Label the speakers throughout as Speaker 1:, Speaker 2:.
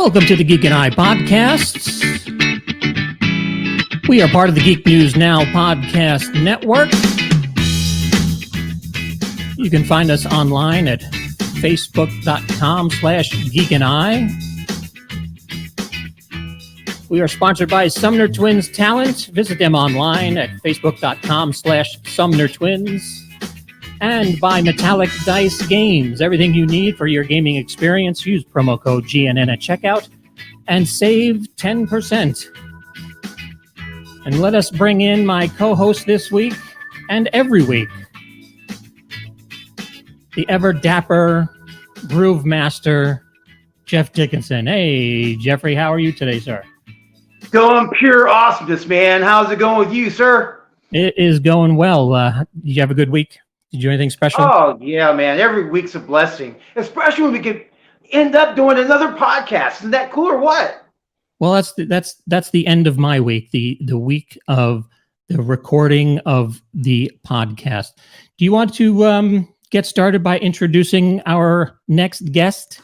Speaker 1: Welcome to the Geek and I podcasts. We are part of the Geek News Now podcast network. You can find us online at facebook.com/geekandI. We are sponsored by Sumner Twins Talent. Visit them online at facebook.com/SumnerTwins. And by Metallic Dice Games. Everything you need for your gaming experience. Use promo code GNN at checkout and save 10%. And let us bring in my co-host this week and every week, the ever dapper groove master, Jeff Dickinson. Hey, Jeffrey, how are you today, sir?
Speaker 2: Going pure awesomeness, man. How's it going with you, sir?
Speaker 1: It is going well. Did you have a good week? Did you do anything special?
Speaker 2: Oh, yeah, man. Every week's a blessing, especially when we could end up doing another podcast. Isn't that cool or what?
Speaker 1: Well, that's the end of my week, the week of the recording of the podcast. Do you want to get started by introducing our next guest?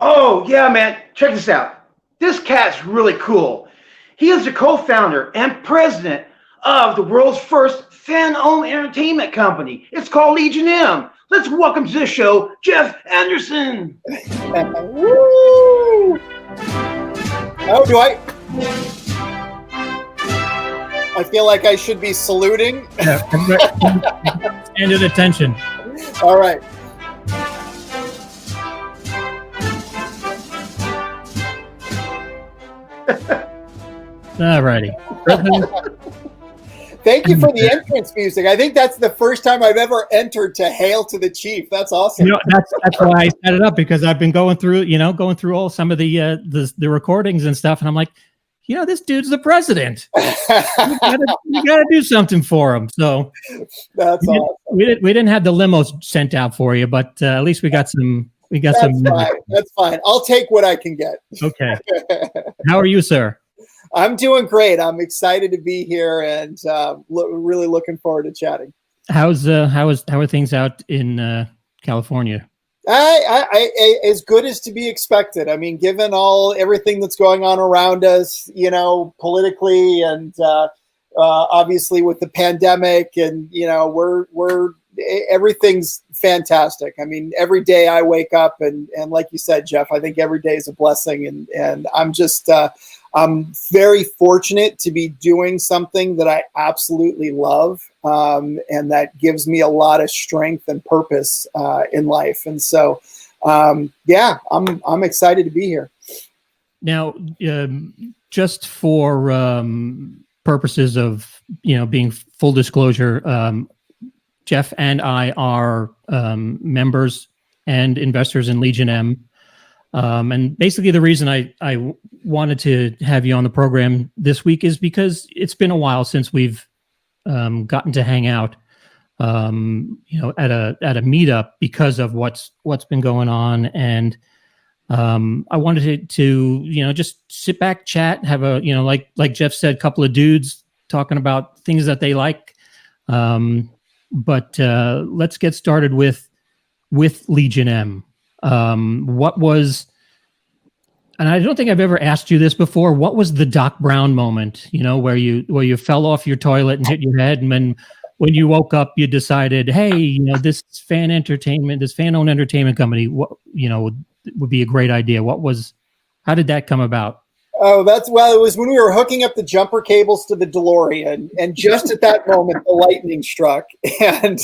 Speaker 2: Oh, yeah, man. Check this out. This cat's really cool. He is the co-founder and president of the world's first fan-owned entertainment company. It's called legionm. Let's welcome to the show, Jeff Annison.
Speaker 3: Woo! Oh, do I feel like I should be saluting.
Speaker 1: Yeah, stand at attention.
Speaker 3: All right.
Speaker 1: All righty.
Speaker 3: Thank you for the entrance music. I think that's the first time I've ever entered to Hail to the Chief. That's awesome.
Speaker 1: That's why I set it up, because I've been going through all some of the recordings and stuff, and I'm like, this dude's the president. You gotta do something for him. So
Speaker 3: that's awesome.
Speaker 1: We didn't have the limos sent out for you, but at least we got some. That's
Speaker 3: fine. That's fine. I'll take what I can get.
Speaker 1: Okay. How are you, sir?
Speaker 3: I'm doing great. I'm excited to be here and really looking forward to chatting.
Speaker 1: How are things out in California?
Speaker 3: I as good as to be expected. I mean, given everything that's going on around us, politically and obviously with the pandemic, and we're everything's fantastic. I mean, every day I wake up and like you said, Jeff, I think every day is a blessing, and I'm just I'm very fortunate to be doing something that I absolutely love, and that gives me a lot of strength and purpose in life. And so, I'm excited to be here.
Speaker 1: Now, just for purposes of being full disclosure, Jeff and I are members and investors in legionm. And basically the reason I wanted to have you on the program this week is because it's been a while since we've gotten to hang out, at a meetup because of what's been going on. And I wanted to just sit back, chat, have a, like Jeff said, a couple of dudes talking about things that they like. But let's get started with legionm. What was, and I don't think I've ever asked you this before, what was the Doc Brown moment, where you fell off your toilet and hit your head, and then when you woke up, you decided, hey, this fan-owned entertainment company, would be a great idea. How did that come about?
Speaker 3: Oh, it was when we were hooking up the jumper cables to the DeLorean, and just at that moment, the lightning struck. And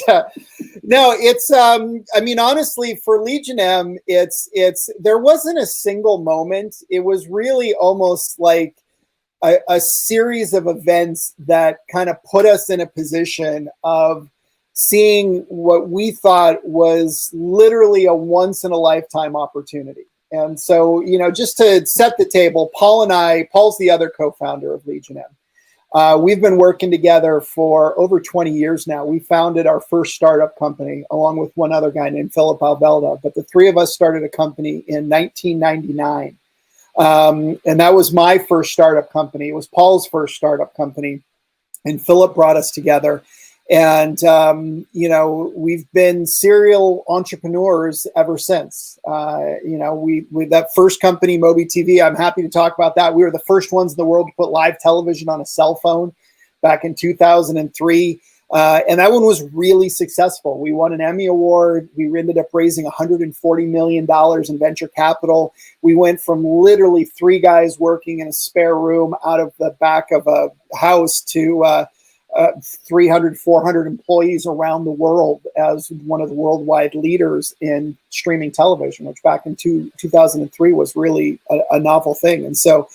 Speaker 3: no, it's, honestly, for legionm, there wasn't a single moment. It was really almost like a series of events that kind of put us in a position of seeing what we thought was literally a once in a lifetime opportunity. And so, just to set the table, Paul's the other co-founder of legionm. We've been working together for over 20 years now. We founded our first startup company along with one other guy named Philip Alvelda, but the three of us started a company in 1999. And that was my first startup company. It was Paul's first startup company, and Philip brought us together. And, we've been serial entrepreneurs ever since. We that first company, Moby TV, I'm happy to talk about that. We were the first ones in the world to put live television on a cell phone back in 2003. And that one was really successful. We won an Emmy Award. We ended up raising $140 million in venture capital. We went from literally 3 guys working in a spare room out of the back of a house to 300, 400 employees around the world as one of the worldwide leaders in streaming television, which back in 2003 was really a novel thing. And so,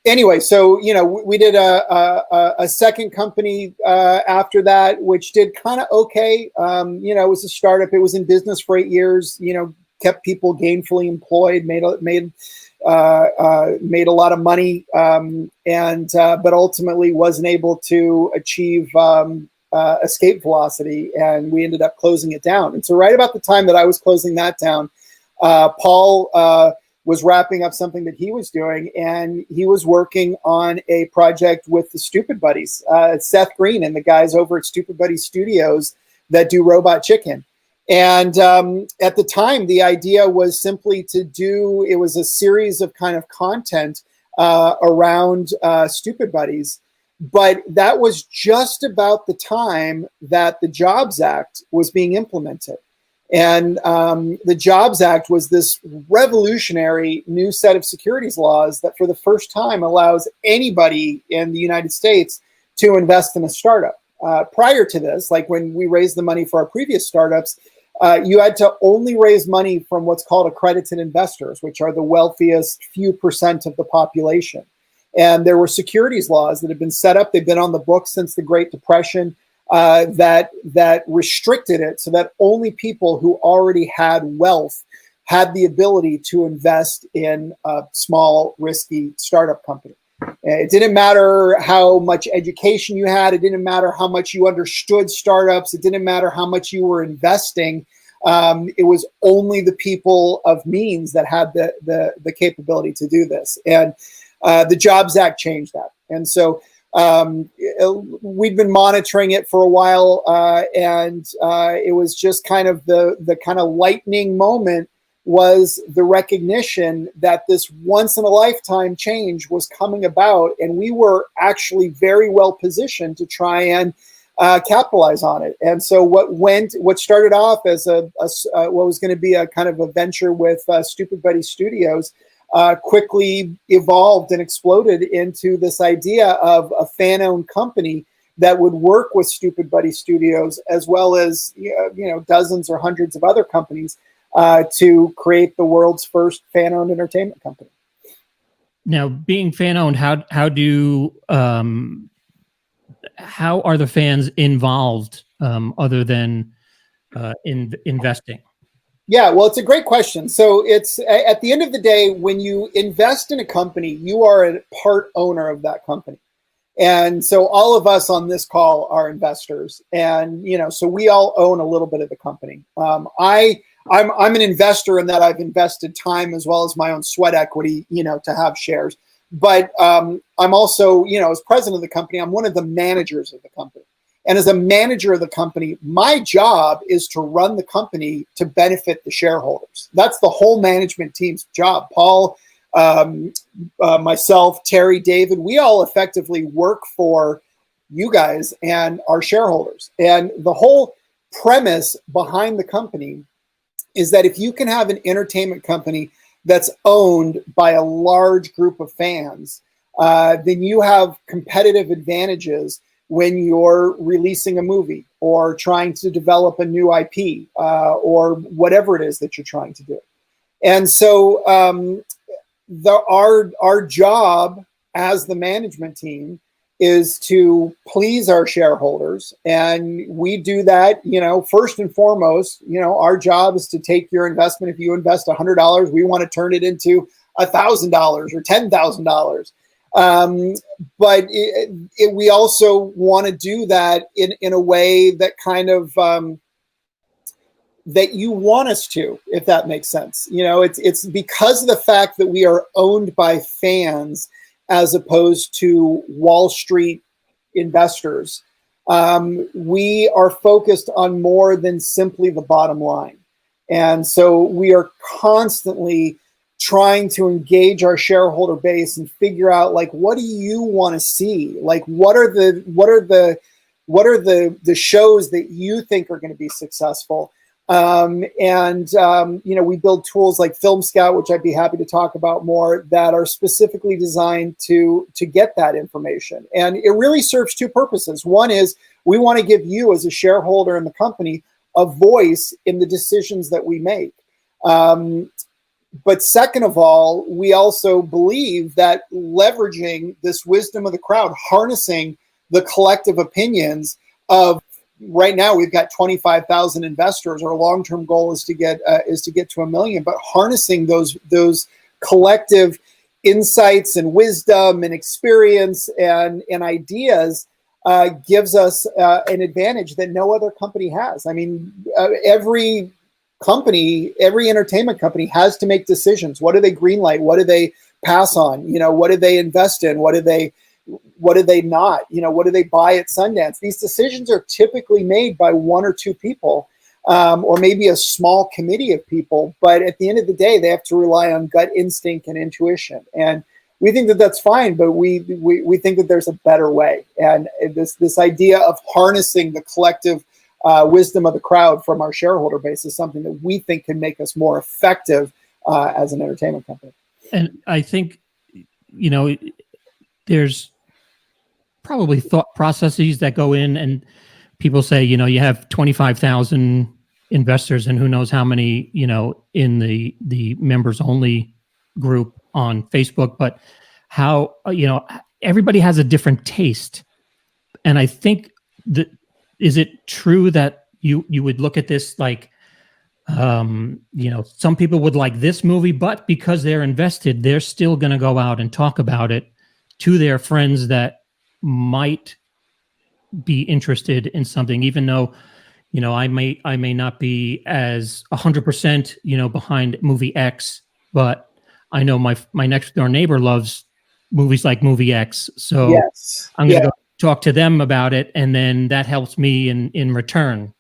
Speaker 3: anyway, so, we did a second company after that, which did kind of okay. It was a startup. It was in business for 8 years, kept people gainfully employed, made a lot of money, but ultimately wasn't able to achieve escape velocity, and we ended up closing it down. And so right about the time that I was closing that down, Paul was wrapping up something that he was doing, and he was working on a project with the Stupid Buddies, Seth Green and the guys over at Stupid Buddies Studios that do Robot Chicken. And at the time, the idea was simply it was a series of kind of content around Stupid Buddies. But that was just about the time that the Jobs Act was being implemented. And the Jobs Act was this revolutionary new set of securities laws that for the first time allows anybody in the United States to invest in a startup. Prior to this, like when we raised the money for our previous startups, you had to only raise money from what's called accredited investors, which are the wealthiest few percent of the population. And there were securities laws that had been set up. They've been on the books since the Great Depression that restricted it so that only people who already had wealth had the ability to invest in a small, risky startup company. It didn't matter how much education you had. It didn't matter how much you understood startups. It didn't matter how much you were investing. It was only the people of means that had the capability to do this. And the Jobs Act changed that. And so we've been monitoring it for a while, and it was just kind of the kind of lightning moment was the recognition that this once in a lifetime change was coming about, and we were actually very well positioned to try and capitalize on it. And so what started off as what was going to be a kind of a venture with Stupid Buddy Studios quickly evolved and exploded into this idea of a fan-owned company that would work with Stupid Buddy Studios as well as dozens or hundreds of other companies to create the world's first fan-owned entertainment company.
Speaker 1: Now, being fan-owned, how are the fans involved other than in investing?
Speaker 3: Yeah, well, it's a great question. So it's at the end of the day, when you invest in a company, you are a part owner of that company. And so all of us on this call are investors, and so we all own a little bit of the company. I'm an investor in that I've invested time as well as my own sweat equity, to have shares. But I'm also, as president of the company, I'm one of the managers of the company. And as a manager of the company, my job is to run the company to benefit the shareholders. That's the whole management team's job. Paul, myself, Terry, David, we all effectively work for you guys and our shareholders. And the whole premise behind the company is that if you can have an entertainment company that's owned by a large group of fans, then you have competitive advantages when you're releasing a movie or trying to develop a new IP or whatever it is that you're trying to do. And so our job as the management team is to please our shareholders. And we do that, first and foremost, our job is to take your investment. If you invest $100, we want to turn it into $1,000 or $10,000. But we also want to do that in a way that kind of that you want us to, if that makes sense. It's because of the fact that we are owned by fans as opposed to Wall Street investors we are focused on more than simply the bottom line. And so we are constantly trying to engage our shareholder base and figure out, like, what do you want to see? Like, what are the shows that you think are going to be successful? We build tools like Film Scout, which I'd be happy to talk about more, that are specifically designed to get that information. And it really serves two purposes. One is we want to give you, as a shareholder in the company, a voice in the decisions that we make. But second of all, we also believe that leveraging this wisdom of the crowd, harnessing the collective opinions of, right now we've got 25,000 investors. Our long-term goal is to get to 1 million, but harnessing those collective insights and wisdom and experience and ideas gives us an advantage that no other company has. I mean, every entertainment company has to make decisions. What do they greenlight? What do they pass on? What do they invest in? What do they not? What do they buy at Sundance? These decisions are typically made by one or two people, or maybe a small committee of people. But at the end of the day, they have to rely on gut instinct and intuition. And we think that that's fine, but we think that there's a better way. And this idea of harnessing the collective wisdom of the crowd from our shareholder base is something that we think can make us more effective as an entertainment company.
Speaker 1: And I think, there's probably thought processes that go in, and people say, you have 25,000 investors and who knows how many, in the members only group on Facebook, but how, everybody has a different taste. And I think that, is it true that you would look at this like, some people would like this movie, but because they're invested, they're still going to go out and talk about it to their friends that might be interested in something, even though, I may not be as 100%, behind movie X, but I know my next door neighbor loves movies like movie X. So yes. I'm going to go talk to them about it. And then that helps me in return.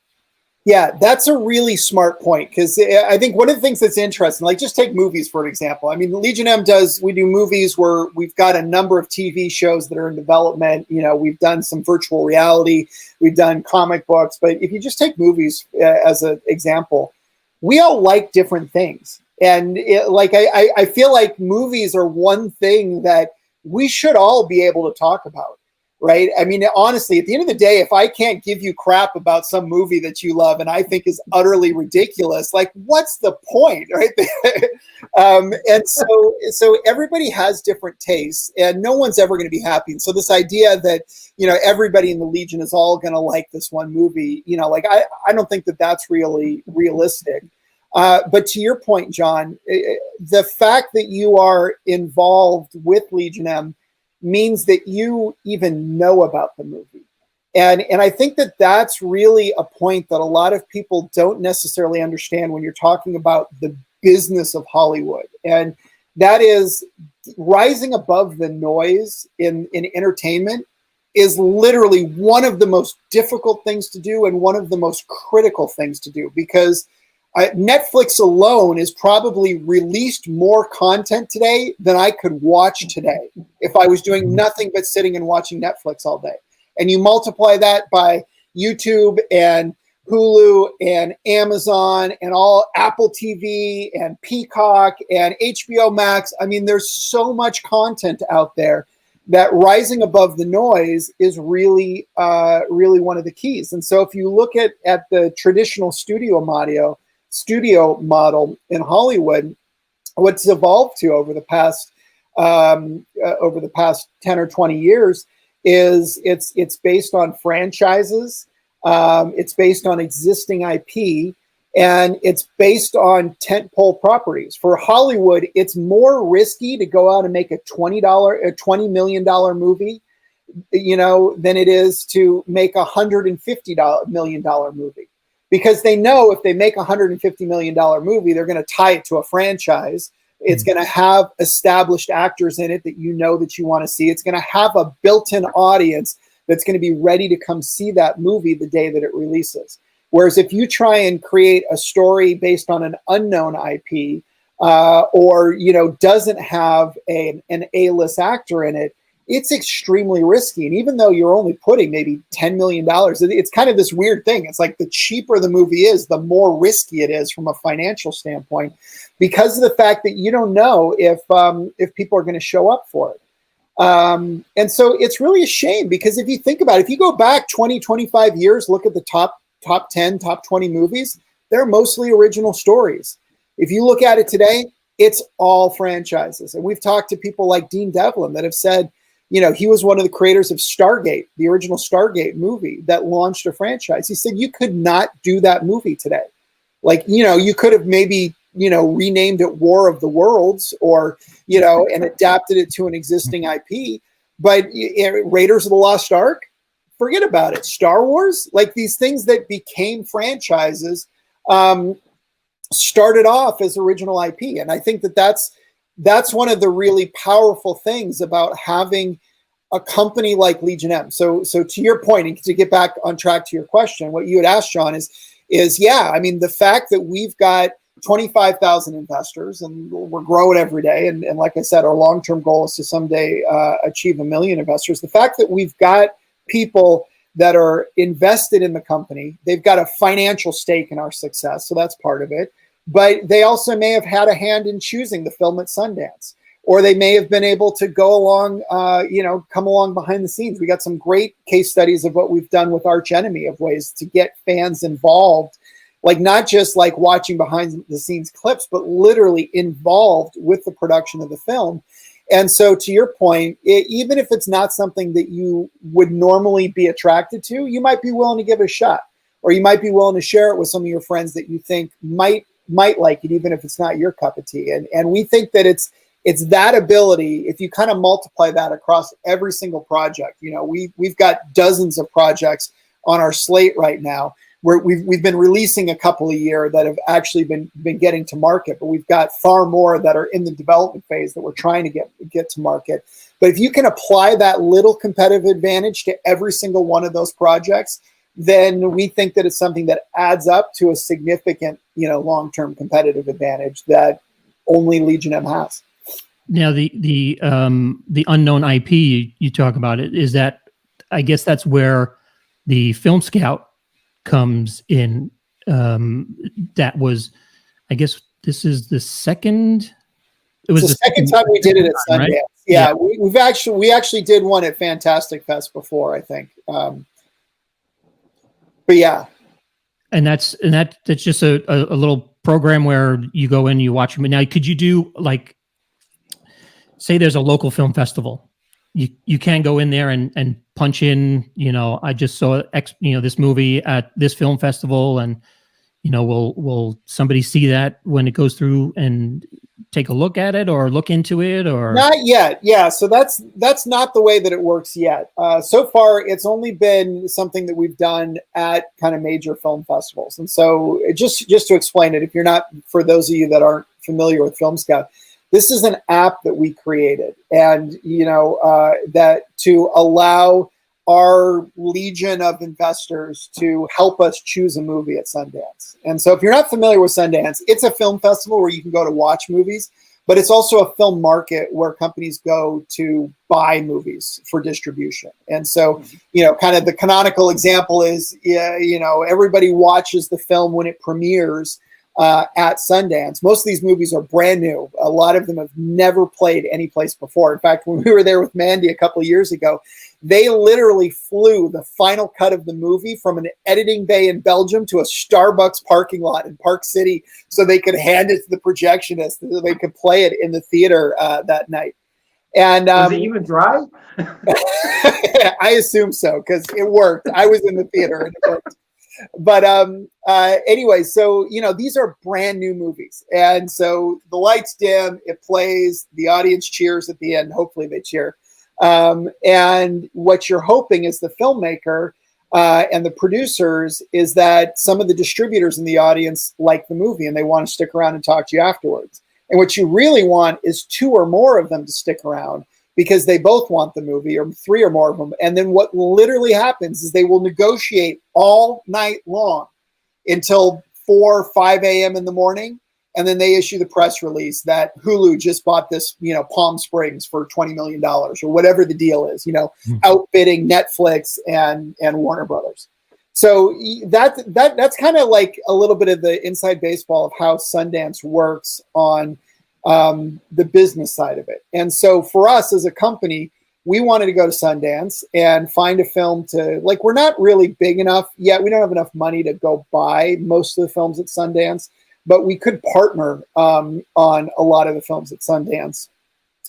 Speaker 3: Yeah, that's a really smart point, because I think one of the things that's interesting, like just take movies for an example. I mean, legionm we do movies where we've got a number of TV shows that are in development. We've done some virtual reality, we've done comic books, but if you just take movies as an example, we all like different things. And I feel like movies are one thing that we should all be able to talk about. Right. I mean, honestly, at the end of the day, if I can't give you crap about some movie that you love and I think is utterly ridiculous, like, what's the point? Right. And so everybody has different tastes and no one's ever going to be happy. And so this idea that, everybody in the Legion is all going to like this one movie, I don't think that that's really realistic. But to your point, John, the fact that you are involved with legionm means that you even know about the movie. And I think that that's really a point that a lot of people don't necessarily understand when you're talking about the business of Hollywood. And that is, rising above the noise in entertainment is literally one of the most difficult things to do and one of the most critical things to do, because Netflix alone is probably released more content today than I could watch today if I was doing nothing but sitting and watching Netflix all day. And you multiply that by YouTube and Hulu and Amazon and all Apple TV and Peacock and HBO Max. I mean, there's so much content out there that rising above the noise is really, really one of the keys. And so if you look at the traditional studio model in Hollywood, what's evolved to over the past 10 or 20 years is it's based on franchises, it's based on existing IP, and it's based on tentpole properties. For Hollywood, it's more risky to go out and make a $20 million movie, than it is to make $150 million movie. Because they know if they make a $150 million movie, they're going to tie it to a franchise. It's going to have established actors in it that that you want to see. It's going to have a built-in audience that's going to be ready to come see that movie the day that it releases. Whereas if you try and create a story based on an unknown IP, or doesn't have an A-list actor in it, it's extremely risky. And even though you're only putting maybe $10 million, it's kind of this weird thing. It's like the cheaper the movie is, the more risky it is from a financial standpoint, because of the fact that you don't know if people are going to show up for it. And so it's really a shame, because if you think about it, if you go back 20, 25 years, look at the top 10, top 20 movies, they're mostly original stories. If you look at it today, it's all franchises. And we've talked to people like Dean Devlin that have said, he was one of the creators of Stargate, the original Stargate movie that launched a franchise. He said, you could not do that movie today. Like, you could have maybe, renamed it War of the Worlds, or, and adapted it to an existing IP. But Raiders of the Lost Ark, forget about it. Star Wars, like these things that became franchises, started off as original IP. And I think that's one of the really powerful things about having a company like legionm. So to your point, and to get back on track to your question, what you had asked, Sean, is the fact that we've got 25,000 investors and we're growing every day. And like I said, our long-term goal is to someday achieve 1 million investors. The fact that we've got people that are invested in the company, they've got a financial stake in our success. So that's part of it. But they also may have had a hand in choosing the film at Sundance, or they may have been able to go along, come along behind the scenes. We got some great case studies of what we've done with Arch Enemy, of ways to get fans involved, like not just like watching behind the scenes clips, but literally involved with the production of the film. And so to your point, even if it's not something that you would normally be attracted to, you might be willing to give it a shot, or you might be willing to share it with some of your friends that you think might like it, even if it's not your cup of tea. And we think that it's that ability, if you kind of multiply that across every single project. We've got dozens of projects on our slate right now, where we've been releasing a couple a year that have actually been getting to market, but we've got far more that are in the development phase that we're trying to get to market. But if you can apply that little competitive advantage to every single one of those projects, then we think that it's something that adds up to a significant, long-term competitive advantage that only legionm has.
Speaker 1: Now, the unknown IP you talk about, it is that, I guess that's where the Film Scout comes in. That was, I guess, this is the second. It was
Speaker 3: the second time we did it at Sundance.
Speaker 1: Right?
Speaker 3: Yeah, we actually did one at Fantastic Fest before, I think. But yeah, and that's just a little program where you go in, you watch them. Now, could you do, like, say there's a local film festival, you can go in there and punch in, I just saw this movie at this film festival, and will somebody see that when it goes through and take a look at it or look into it, or not yet? Yeah, so that's not the way that it works yet. So far, it's only been something that we've done at kind of major film festivals. And so just to explain it, if you're not, for those of you that aren't familiar with Film Scout, this is an app that we created, and that to allow our legion of investors to help us choose a movie at Sundance. And so if you're not familiar with Sundance, it's a film festival where you can go to watch movies, but it's also a film market where companies go to buy movies for distribution. And so, kind of the canonical example is, everybody watches the film when it premieres at Sundance. Most of these movies are brand new. A lot of them have never played any place before. In fact, when we were there with Mandy a couple of years ago, they literally flew the final cut of the movie from an editing bay in Belgium to a Starbucks parking lot in Park City so they could hand it to the projectionist so they could play it in the theater that night. And
Speaker 2: was it even dry?
Speaker 3: I assume so, because it worked. I was in the theater and it worked. But anyway, so, these are brand new movies. And so the lights dim, it plays, the audience cheers at the end. Hopefully they cheer. And what you're hoping is the filmmaker and the producers is that some of the distributors in the audience like the movie and they want to stick around and talk to you afterwards. And what you really want is 2 or more of them to stick around, because they both want the movie, or 3 or more of them. And then what literally happens is they will negotiate all night long until 4 or 5 a.m. in the morning. And then they issue the press release that Hulu just bought this, Palm Springs for $20 million or whatever the deal is, outbidding Netflix and Warner Brothers. So that's kind of like a little bit of the inside baseball of how Sundance works on the business side of it. And so for us as a company, we wanted to go to Sundance and find a film to, like, we're not really big enough yet. We don't have enough money to go buy most of the films at Sundance, but we could partner on a lot of the films at Sundance.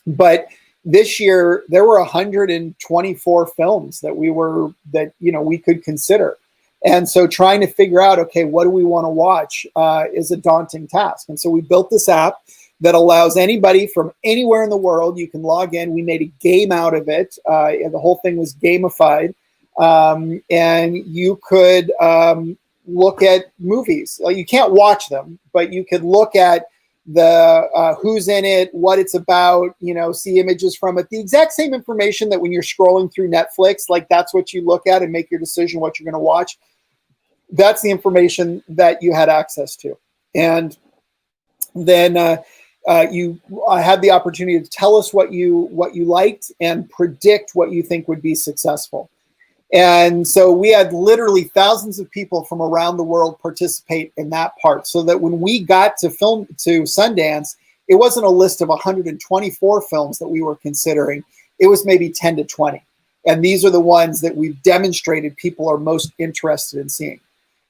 Speaker 3: But this year there were 124 films that we could consider. And so trying to figure out, okay, what do we want to watch is a daunting task. And so we built this app that allows anybody from anywhere in the world, you can log in. We made a game out of it. And the whole thing was gamified. And you could look at movies. You can't watch them, but you could look at the who's in it, what it's about, see images from it. The exact same information that when you're scrolling through Netflix, like that's what you look at and make your decision what you're going to watch. That's the information that you had access to. And then you had the opportunity to tell us what you liked and predict what you think would be successful. And so we had literally thousands of people from around the world participate in that part, so that when we got to Sundance, it wasn't a list of 124 films that we were considering. It was maybe 10 to 20. And these are the ones that we've demonstrated people are most interested in seeing.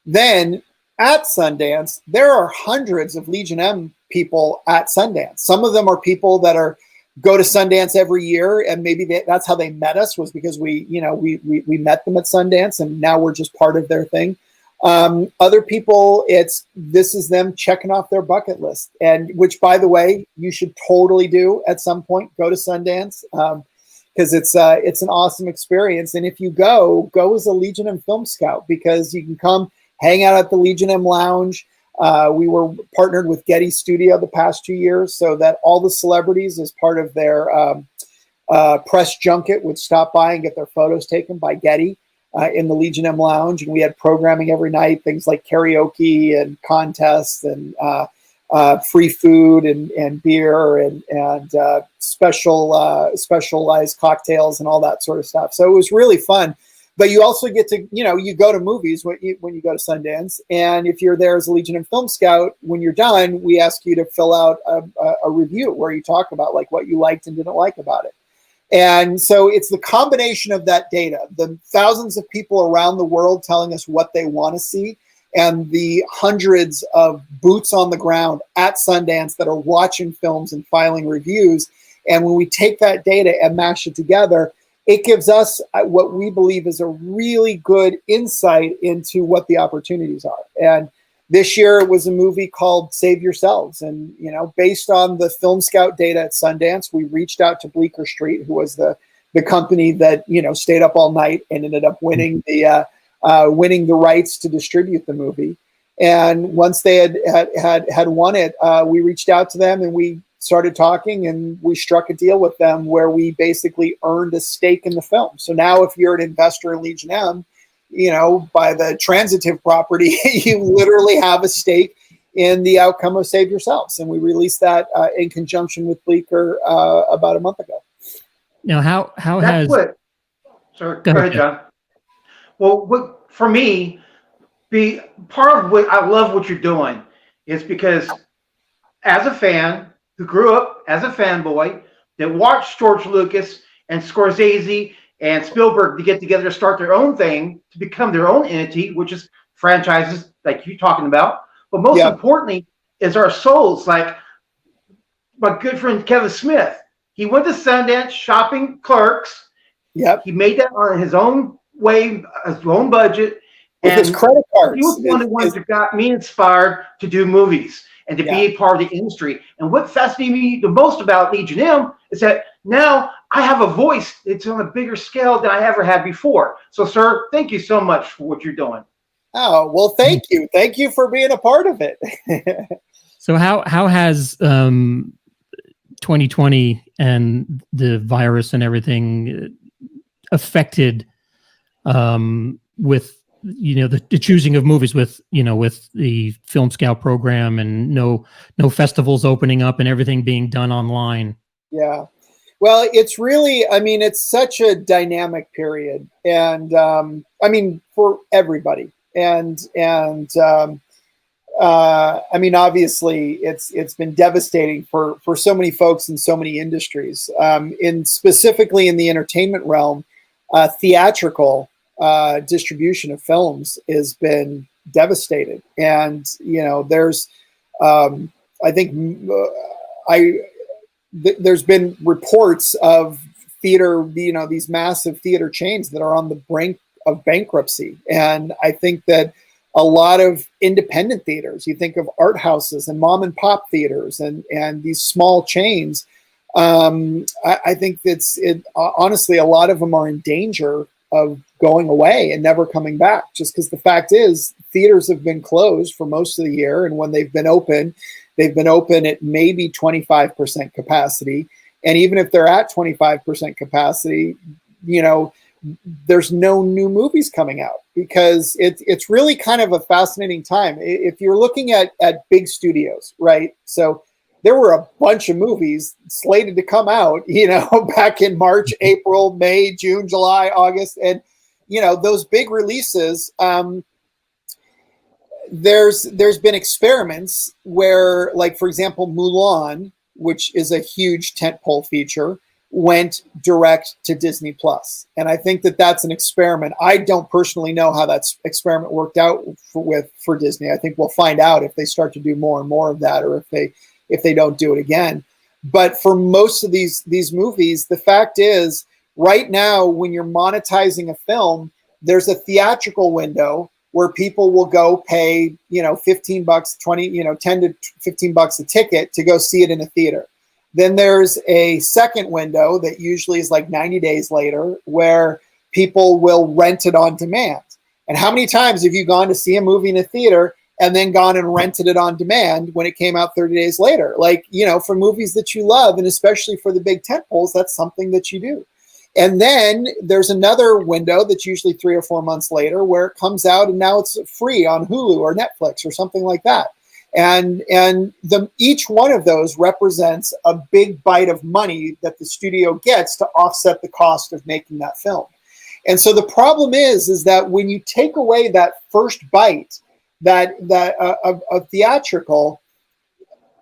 Speaker 3: Then at Sundance, there are hundreds of legionm people at Sundance. Some of them are people that go to Sundance every year, and maybe that's how they met us, was because we met them at Sundance, and now we're just part of their thing. Other people, this is them checking off their bucket list, and which, by the way, you should totally do at some point. Go to Sundance because it's an awesome experience. And if you go as a legionm film scout, because you can come hang out at the legionm lounge. We were partnered with Getty Studio the past 2 years, so that all the celebrities, as part of their press junket, would stop by and get their photos taken by Getty in the legionm lounge. And we had programming every night, things like karaoke and contests and free food and beer and specialized cocktails and all that sort of stuff. So it was really fun. But you also get to, you go to movies when you go to Sundance. And if you're there as a legionm film scout, when you're done, we ask you to fill out a review where you talk about like what you liked and didn't like about it. And so it's the combination of that data, the thousands of people around the world telling us what they want to see, and the hundreds of boots on the ground at Sundance that are watching films and filing reviews. And when we take that data and mash it together, it gives us what we believe is a really good insight into what the opportunities are. And this year it was a movie called Save Yourselves. And, based on the Film Scout data at Sundance, we reached out to Bleecker Street, who was the company that, stayed up all night and ended up winning the rights to distribute the movie. And once they had won it, we reached out to them and we started talking, and we struck a deal with them where we basically earned a stake in the film. So now if you're an investor in legionm, by the transitive property, you literally have a stake in the outcome of Save Yourselves. And we released that in conjunction with Bleecker about a month ago.
Speaker 1: Now, how
Speaker 2: That's
Speaker 1: has...
Speaker 2: Sorry, go ahead, John. Well, for me, part of what I love what you're doing is because as a fan who grew up as a fanboy that watched George Lucas and Scorsese and Spielberg to get together to start their own thing, to become their own entity, which is franchises like you're talking about. But most importantly is our souls, like my good friend Kevin Smith. He went to Sundance shopping Clerks. Yep. He made that on his own way, his own budget.
Speaker 3: With his credit cards.
Speaker 2: He was one of the ones that got me inspired to do movies and to be a part of the industry. And what fascinated me the most about legionm is that now I have a voice that's on a bigger scale than I ever had before. So, sir, thank you so much for what you're doing.
Speaker 3: Oh, well, thank you. Thank you for being a part of it.
Speaker 1: So how has 2020 and the virus and everything affected with the choosing of movies with with the Film Scout program and no festivals opening up and everything being done online.
Speaker 3: Yeah. Well, it's really, I mean, it's such a dynamic period, and I mean, for everybody, and I mean, obviously, it's been devastating for so many folks in so many industries. Specifically in the entertainment realm, theatrical distribution of films has been devastated, and there's, I think, there's been reports of theater, these massive theater chains that are on the brink of bankruptcy. And I think that a lot of independent theaters, you think of art houses and mom and pop theaters and these small chains, I think honestly, a lot of them are in danger of going away and never coming back, just because the fact is theaters have been closed for most of the year. And when they've been open at maybe 25% capacity. And even if they're at 25% capacity, there's no new movies coming out, because it's really kind of a fascinating time. If you're looking at big studios, right? So there were a bunch of movies slated to come out, back in March, April, May, June, July, August. And, those big releases, there's been experiments where, like, for example, Mulan, which is a huge tentpole feature, went direct to Disney Plus. And I think that that's an experiment. I don't personally know how that experiment worked out for Disney. I think we'll find out if they start to do more and more of that, or if they don't do it again. But for most of these movies, the fact is, right now, when you're monetizing a film, there's a theatrical window where people will go pay, $15, 20, 10 to $15 a ticket to go see it in a theater. Then there's a second window that usually is like 90 days later, where people will rent it on demand. And how many times have you gone to see a movie in a theater and then gone and rented it on demand when it came out 30 days later? Like, for movies that you love, and especially for the big tentpoles, that's something that you do. And then there's another window that's usually 3 or 4 months later, where it comes out and now it's free on Hulu or Netflix or something like that. And each one of those represents a big bite of money that the studio gets to offset the cost of making that film. And so the problem is that when you take away that first bite of theatrical,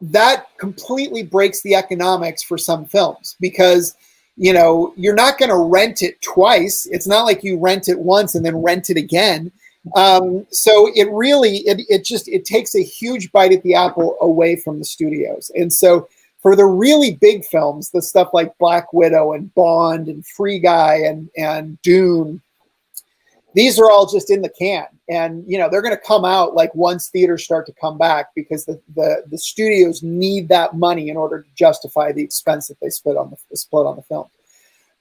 Speaker 3: that completely breaks the economics for some films, because you're not going to rent it twice. It's not like you rent it once and then rent it again. So it really, it takes a huge bite at the apple away from the studios. And so for the really big films, the stuff like Black Widow and Bond and Free Guy and Dune, these are all just in the can. And, they're going to come out like once theaters start to come back, because the studios need that money in order to justify the expense that they split on the film.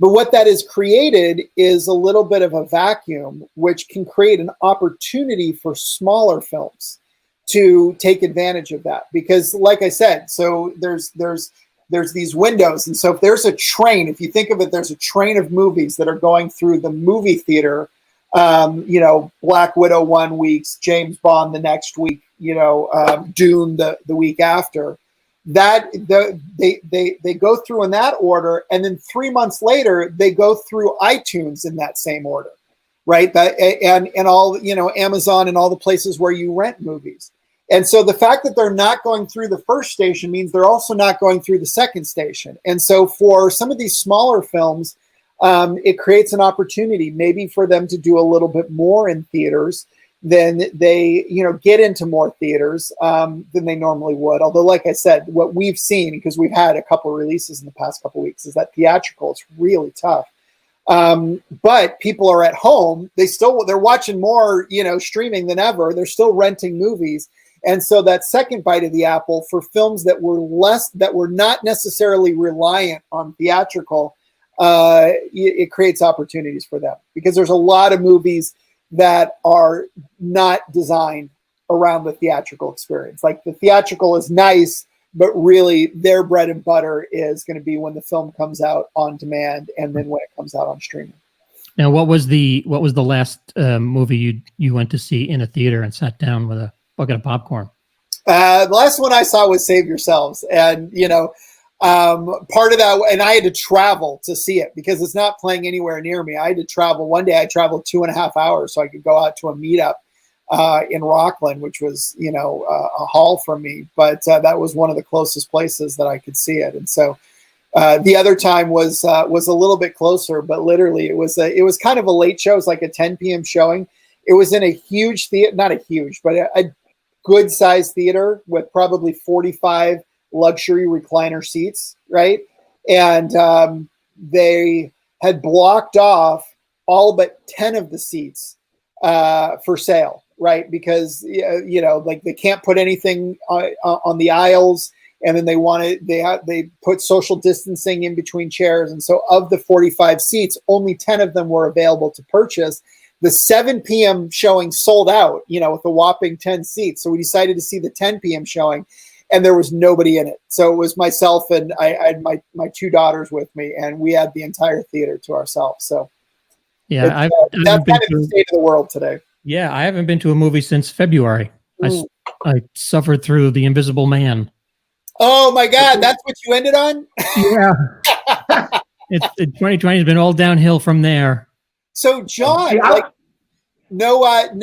Speaker 3: But what that has created is a little bit of a vacuum, which can create an opportunity for smaller films to take advantage of that. Because, like I said, so there's these windows. And so if there's a train, if you think of it, there's a train of movies that are going through the movie theater, Black Widow 1 week, James Bond the next week, Dune the week after. That they go through in that order, and then 3 months later they go through iTunes in that same order, right? And all Amazon and all the places where you rent movies. And so the fact that they're not going through the first station means they're also not going through the second station. And so for some of these smaller films, it creates an opportunity maybe for them to do a little bit more in theaters than they, get into more theaters than they normally would. Although, like I said, what we've seen, because we've had a couple of releases in the past couple of weeks, is that theatrical is really tough. But people are at home. They're watching more, streaming than ever. They're still renting movies. And so that second bite of the apple for films that were not necessarily reliant on theatrical, it creates opportunities for them, because there's a lot of movies that are not designed around the theatrical experience. Like, the theatrical is nice, but really their bread and butter is going to be when the film comes out on demand and then when it comes out on streaming.
Speaker 1: Now, what was the last movie you went to see in a theater and sat down with a bucket of popcorn?
Speaker 3: The last one I saw was Save Yourselves, and part of that, and I had to travel to see it because it's not playing anywhere near me. I had to travel. One day I traveled 2.5 hours so I could go out to a meetup in Rockland, which was a haul from me, but that was one of the closest places that I could see it. And so the other time was a little bit closer, but literally it was kind of a late show. It was like a 10 p.m. showing. It was in a huge theater, not a huge, but a good sized theater with probably 45 luxury recliner seats, right? And they had blocked off all but 10 of the seats for sale, right? Because like they can't put anything on the aisles, and then they put social distancing in between chairs, and so of the 45 seats, only 10 of them were available to purchase. The 7 p.m. showing sold out, with a whopping 10 seats. So we decided to see the 10 p.m. showing, and there was nobody in it. So it was myself and I had my 2 daughters with me, and we had the entire theater to ourselves. So
Speaker 1: yeah,
Speaker 3: that's kind of the state of the world today.
Speaker 1: Yeah, I haven't been to a movie since February. I suffered through The Invisible Man.
Speaker 3: Oh my God, that's what you ended on?
Speaker 1: Yeah. 2020 has been all downhill from there.
Speaker 3: So John, Mandy,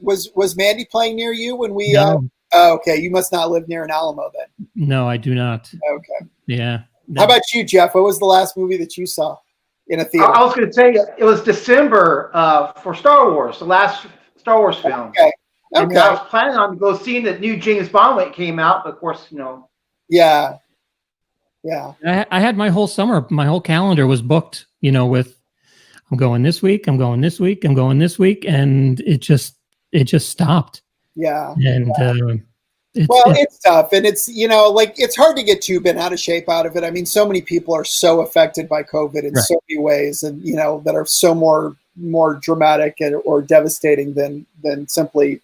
Speaker 3: was Mandy playing near you when we?
Speaker 1: No.
Speaker 3: Okay, you must not live near an Alamo then.
Speaker 1: No, I do not.
Speaker 3: Okay.
Speaker 1: Yeah.
Speaker 3: How about you, Jeff? What was the last movie that you saw in a theater?
Speaker 2: I was going to say it was December for Star Wars, the last Star Wars film.
Speaker 3: Okay.
Speaker 2: And I was planning on go seeing the new James Bond when it came out, but of course,
Speaker 3: Yeah.
Speaker 1: I had my whole summer, my whole calendar was booked, with I'm going this week, I'm going this week, I'm going this week, and it just stopped.
Speaker 3: Yeah.
Speaker 1: And
Speaker 3: it's tough, and it's it's hard to get too bent out of shape out of it. I mean, so many people are so affected by COVID in so many ways, and that are so more dramatic or devastating than simply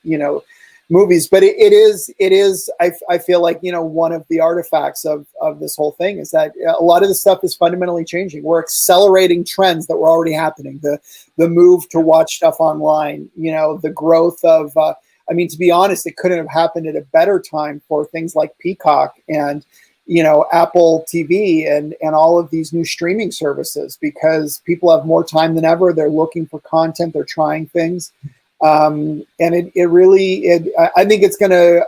Speaker 3: movies. But it is I feel like one of the artifacts of this whole thing is that a lot of the stuff is fundamentally changing. We're accelerating trends that were already happening. The move to watch stuff online, the growth of to be honest, it couldn't have happened at a better time for things like Peacock and Apple TV and all of these new streaming services, because people have more time than ever. They're looking for content. They're trying things. And it really, I think it's going to,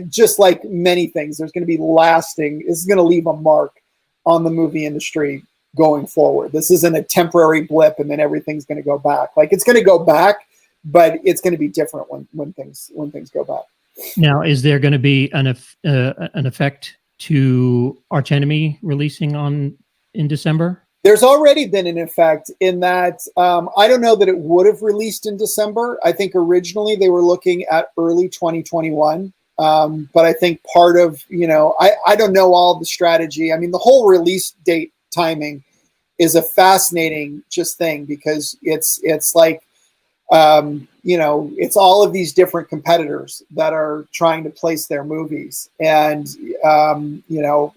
Speaker 3: just like many things, there's going to be lasting, this is going to leave a mark on the movie industry going forward. This isn't a temporary blip and then everything's going to go back. Like, it's going to go back, but it's going to be different when things go back.
Speaker 1: Now, is there going to be an effect to Arch Enemy releasing in December?
Speaker 3: There's already been an effect in that I don't know that it would have released in December. I think originally they were looking at early 2021. But I think part of, I don't know all the strategy. I mean, the whole release date timing is a fascinating just thing, because it's like, it's all of these different competitors that are trying to place their movies. And,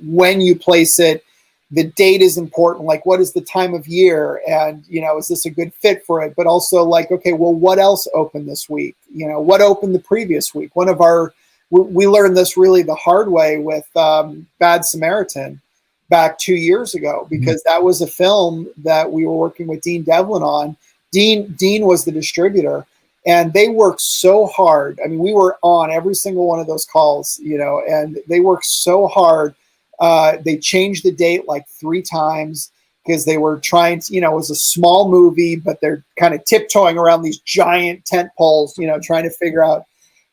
Speaker 3: when you place it, the date is important. Like, what is the time of year? And, is this a good fit for it? But also like, okay, well, what else opened this week? What opened the previous week? We learned this really the hard way with Bad Samaritan back 2 years ago, because that was a film that we were working with Dean Devlin on. Dean was the distributor, and they worked so hard. I mean, we were on every single one of those calls, and they worked so hard. They changed the date like 3 times because they were trying to, it was a small movie, but they're kind of tiptoeing around these giant tent poles, trying to figure out.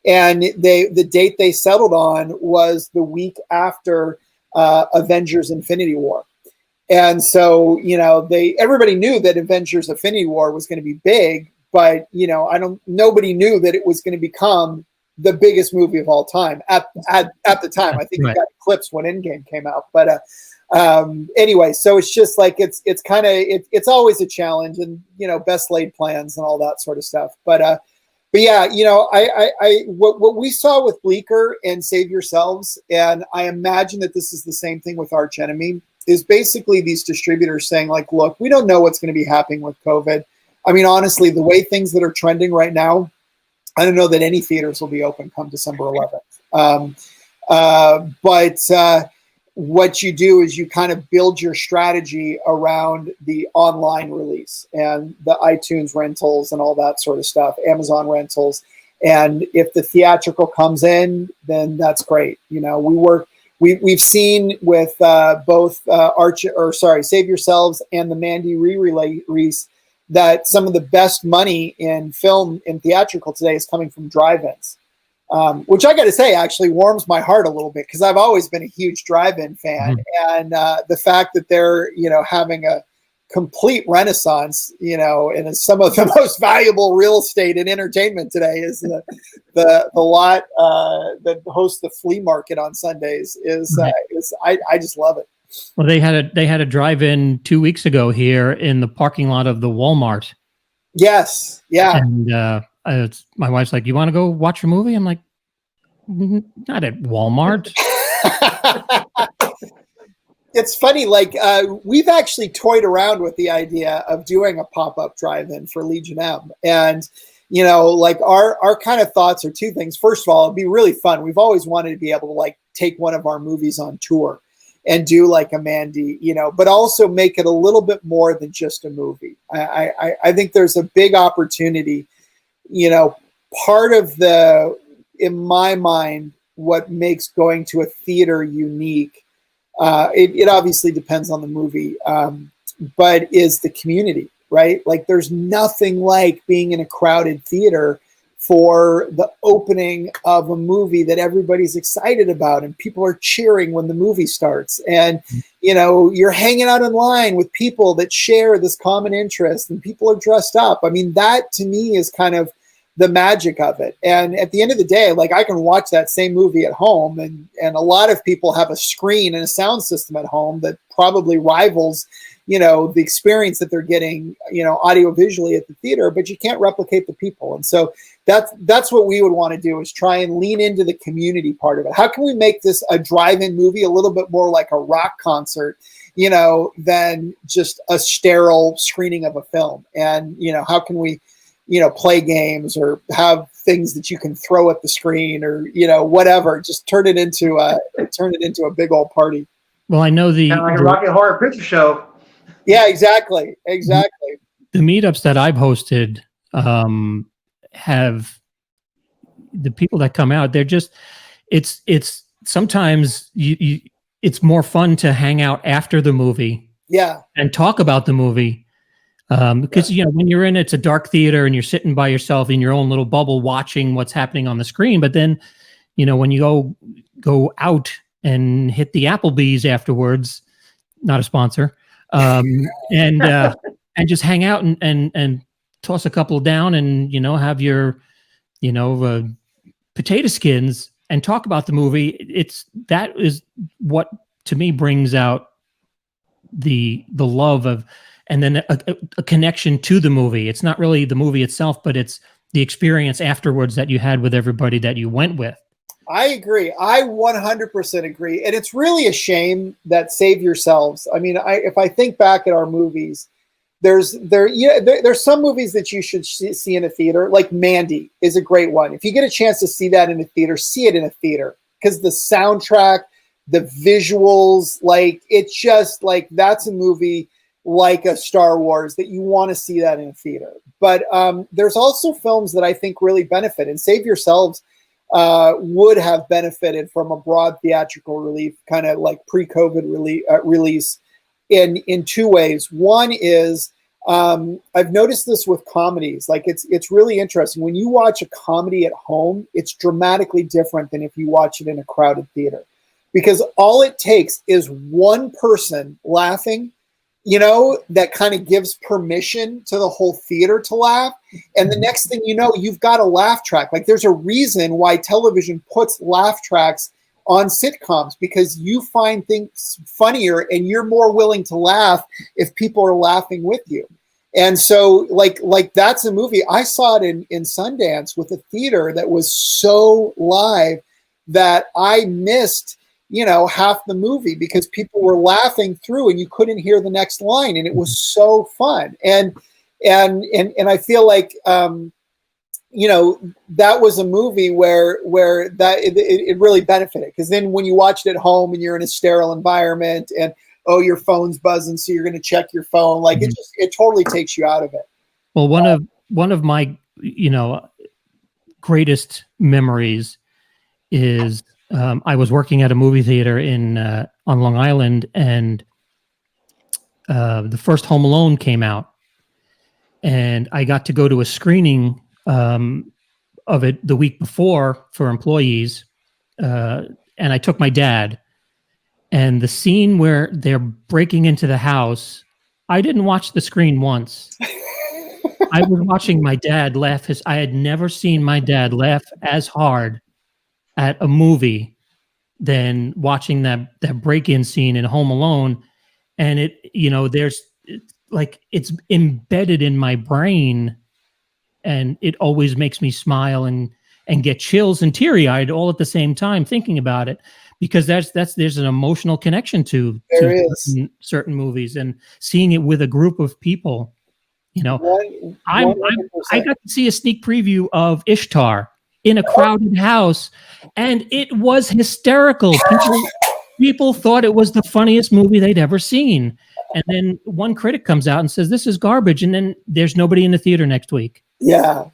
Speaker 3: And the date they settled on was the week after Avengers Infinity War. And so, everybody knew that Avengers Infinity War was going to be big, but, nobody knew that it was going to become the biggest movie of all time at the time. I think it got eclipsed when Endgame came out. But anyway, so it's just like, it's always a challenge, and, best laid plans and all that sort of stuff. But But yeah, what we saw with Bleecker and Save Yourselves, and I imagine that this is the same thing with Arch Enemy, is basically these distributors saying like, look, we don't know what's going to be happening with COVID. I mean, honestly, the way things that are trending right now, I don't know that any theaters will be open come December 11th. But what you do is you kind of build your strategy around the online release and the iTunes rentals and all that sort of stuff, Amazon rentals. And if the theatrical comes in, then that's great. We've seen with both Save Yourselves and the Mandy re-release that some of the best money in film and theatrical today is coming from drive-ins. Which I got to say actually warms my heart a little bit because I've always been a huge drive-in fan, and the fact that they're having a complete renaissance, and some of the most valuable real estate in entertainment today is the lot that hosts the flea market on Sundays I just love it.
Speaker 1: Well, they had a drive-in 2 weeks ago here in the parking lot of the Walmart.
Speaker 3: Yes, yeah.
Speaker 1: And my wife's like, "You want to go watch a movie?" I'm like, "Not at Walmart."
Speaker 3: It's funny, like we've actually toyed around with the idea of doing a pop-up drive-in for legionm, and like our kind of thoughts are two things. First of all, it'd be really fun. We've always wanted to be able to like take one of our movies on tour and do like a Mandy, but also make it a little bit more than just a movie. I think there's a big opportunity. Part of in my mind, what makes going to a theater unique, it obviously depends on the movie, but is the community, right? Like there's nothing like being in a crowded theater for the opening of a movie that everybody's excited about and people are cheering when the movie starts. And, you're hanging out in line with people that share this common interest and people are dressed up. I mean, that to me is kind of the magic of it. And at the end of the day, like I can watch that same movie at home and a lot of people have a screen and a sound system at home that probably rivals, the experience that they're getting, audio visually at the theater, but you can't replicate the people. And so that's what we would want to do is try and lean into the community part of it. How can we make this a drive-in movie a little bit more like a rock concert, than just a sterile screening of a film? And, how can we, play games or have things that you can throw at the screen or, whatever, just turn it into a big old party.
Speaker 1: Well, I know
Speaker 2: kind of like a Rocky Horror Picture Show.
Speaker 3: Yeah, exactly.
Speaker 1: The meetups that I've hosted have the people that come out. They're just it's sometimes it's more fun to hang out after the movie, and talk about the movie. Because when you're in it's a dark theater and you're sitting by yourself in your own little bubble watching what's happening on the screen. But then, when you go out and hit the Applebee's afterwards, not a sponsor, and just hang out and toss a couple down and have your potato skins and talk about the movie. That is what to me brings out the love of. And then a connection to the movie. It's not really the movie itself, but it's the experience afterwards that you had with everybody that you went with.
Speaker 3: I agree. I 100% agree. And it's really a shame that Save Yourselves. I mean, if I think back at our movies, there's some movies that you should see in a theater. Like Mandy is a great one. If you get a chance to see that in a theater, see it in a theater because the soundtrack, the visuals, like it's just like that's a movie like a Star Wars that you want to see that in a theater. But there's also films that I think really benefit, and Save Yourselves would have benefited from a broad theatrical release, kind of like pre-COVID release in two ways. One is I've noticed this with comedies. Like it's really interesting. When you watch a comedy at home, it's dramatically different than if you watch it in a crowded theater. Because all it takes is one person laughing, that kind of gives permission to the whole theater to laugh. And the next thing you know, you've got a laugh track. Like there's a reason why television puts laugh tracks on sitcoms, because you find things funnier and you're more willing to laugh if people are laughing with you. And so like that's a movie. I saw it in Sundance with a theater that was so live that I missed, half the movie because people were laughing through and you couldn't hear the next line. And it was so fun. And I feel like, that was a movie where that it really benefited, because then when you watch it at home and you're in a sterile environment and your phone's buzzing, so you're going to check your phone, like it totally takes you out of it.
Speaker 1: Well, one of my greatest memories is I was working at a movie theater on Long Island, and the first Home Alone came out, and I got to go to a screening of it the week before for employees, and I took my dad. And the scene where they're breaking into the house, I didn't watch the screen once. I was watching my dad laugh. I had never seen my dad laugh as hard at a movie than watching that break-in scene in Home Alone. And it's embedded in my brain, and it always makes me smile and get chills and teary-eyed all at the same time thinking about it, because there's an emotional connection to certain movies, and seeing it with a group of people. I got to see a sneak preview of Ishtar in a crowded house, and it was hysterical. People thought it was the funniest movie they'd ever seen. And then one critic comes out and says, "This is garbage." And then there's nobody in the theater next week.
Speaker 3: Yeah.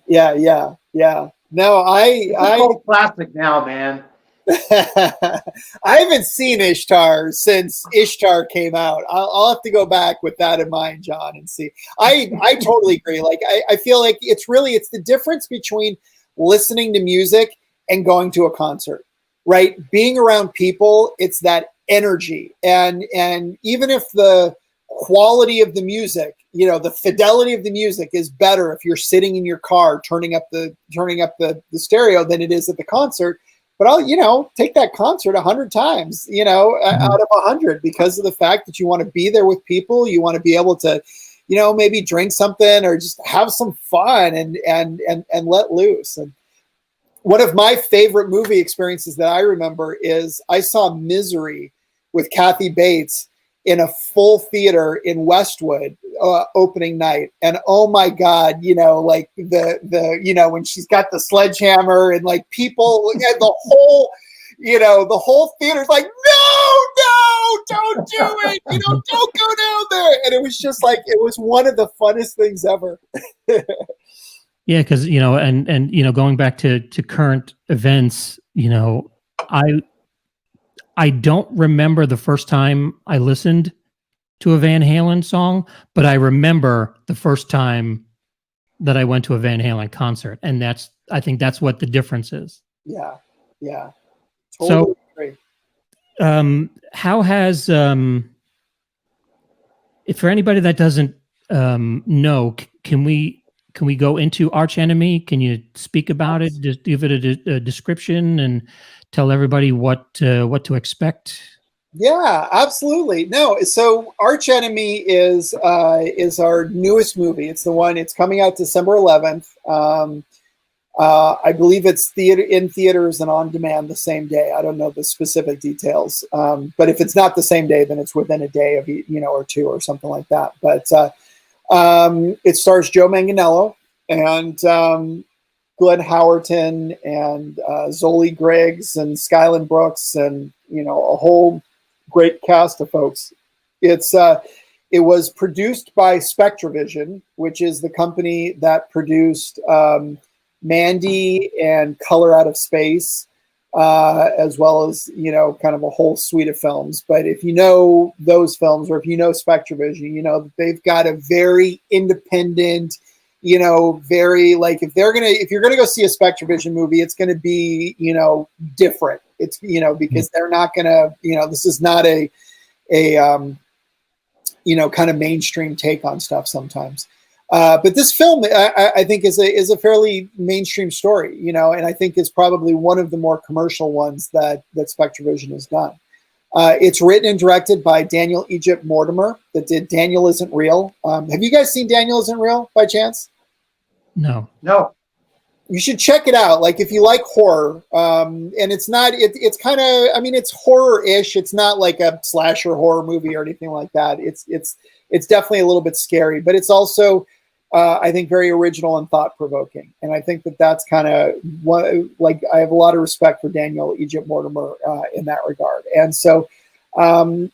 Speaker 3: No, I
Speaker 2: classic now, man.
Speaker 3: I haven't seen Ishtar since Ishtar came out. I'll have to go back with that in mind, John, and see. I totally agree. Like I feel like it's the difference between listening to music and going to a concert, right? Being around people, it's that energy, and even if the quality of the music, the fidelity of the music is better if you're sitting in your car turning up the stereo than it is at the concert. But I'll take that concert 100 times, out of 100, because of the fact that you want to be there with people. You want to be able to, maybe drink something or just have some fun and let loose. And one of my favorite movie experiences that I remember is I saw Misery with Kathy Bates in a full theater in Westwood opening night. And oh my God, like the when she's got the sledgehammer and like people and the whole theater's like, no, don't do it. Don't go down there. And it was just like, it was one of the funnest things ever.
Speaker 1: Yeah. Cause and going back to current events, I don't remember the first time I listened to a Van Halen song, but I remember the first time that I went to a Van Halen concert. And I think that's what the difference is.
Speaker 3: Yeah. Totally agree.
Speaker 1: How has, if for anybody that doesn't know, can we go into Arch Enemy? Can you speak about it? Just give it a description and tell everybody what to expect?
Speaker 3: Yeah, absolutely. No, so Arch Enemy is our newest movie. It's coming out December 11th. I believe it's in theaters and on demand the same day. I don't know the specific details, but if it's not the same day, then it's within a day of or two or something like that. But it stars Joe Manganiello and Glenn Howerton and Zoli Griggs and Skyland Brooks and a whole great cast of folks. It was produced by Spectravision, which is the company that produced Mandy and Color Out of Space, as well as kind of a whole suite of films. But if you know those films, or if you know Spectravision, that they've got a very independent, very like if you're gonna go see a Spectravision movie, it's gonna be different. It's because they're not gonna this is not a kind of mainstream take on stuff sometimes. But this film, I think, is a fairly mainstream story, and I think is probably one of the more commercial ones that Spectravision has done. It's written and directed by Daniel Egypt Mortimer, that did Daniel Isn't Real. Have you guys seen Daniel Isn't Real by chance?
Speaker 1: No.
Speaker 2: No.
Speaker 3: You should check it out. Like if you like horror, and it's not, it's kind of, I mean, it's horror-ish. It's not like a slasher horror movie or anything like that. It's definitely a little bit scary, but it's also, I think, very original and thought-provoking. And I think that that's kind of what, like, I have a lot of respect for Daniel Egypt Mortimer in that regard. And so,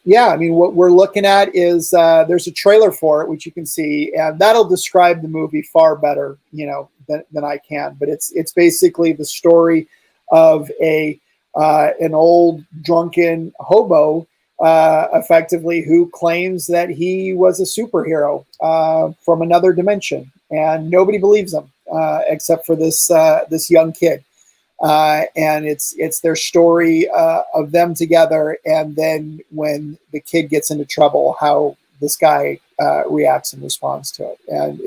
Speaker 3: yeah, I mean, what we're looking at is there's a trailer for it, which you can see, and that'll describe the movie far better, you know, than I can. But it's basically the story of an old drunken hobo, effectively, who claims that he was a superhero from another dimension, and nobody believes him except for this young kid. And it's their story of them together, and then when the kid gets into trouble, how this guy reacts and responds to it. And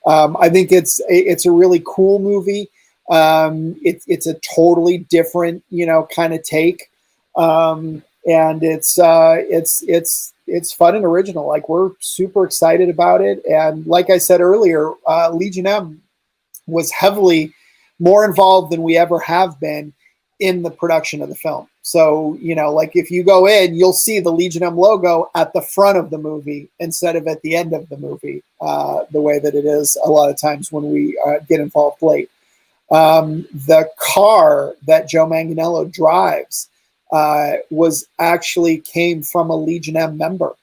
Speaker 3: I think it's a really cool movie. It's a totally different, you know, kind of take, and it's fun and original. Like, we're super excited about it, and like I said earlier, legionm was heavily more involved than we ever have been in the production of the film. So, you know, like if you go in, you'll see the legionm logo at the front of the movie instead of at the end of the movie, the way that it is a lot of times when we get involved late. The car that Joe Manganiello drives came from a legionm member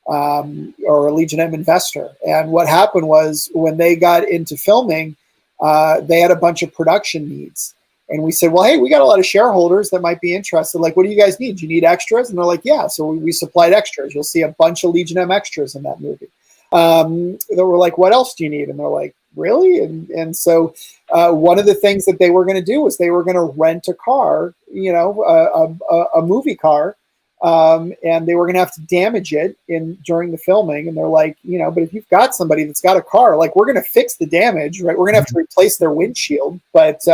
Speaker 3: or a legionm investor. And what happened was, when they got into filming, they had a bunch of production needs. And we said, well, hey, we got a lot of shareholders that might be interested. Like, what do you guys need? Do you need extras? And they're like, yeah. So we supplied extras. You'll see a bunch of legionm extras in that movie. They were like, what else do you need? And they're like, really? And so one of the things that they were going to do was they were going to rent a car, you know, a movie car, and they were going to have to damage it during the filming. And they're like, you know, but if you've got somebody that's got a car, like, we're going to fix the damage, right? We're going to have to replace their windshield. But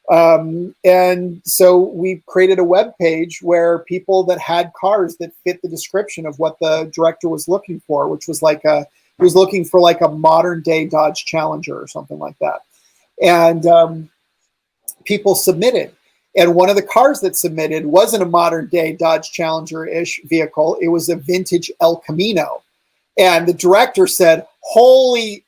Speaker 3: and so we created a web page where people that had cars that fit the description of what the director was looking for, which was like he was looking for like a modern day Dodge Challenger or something like that. And people submitted. And one of the cars that submitted wasn't a modern day Dodge Challenger-ish vehicle. It was a vintage El Camino. And the director said, holy,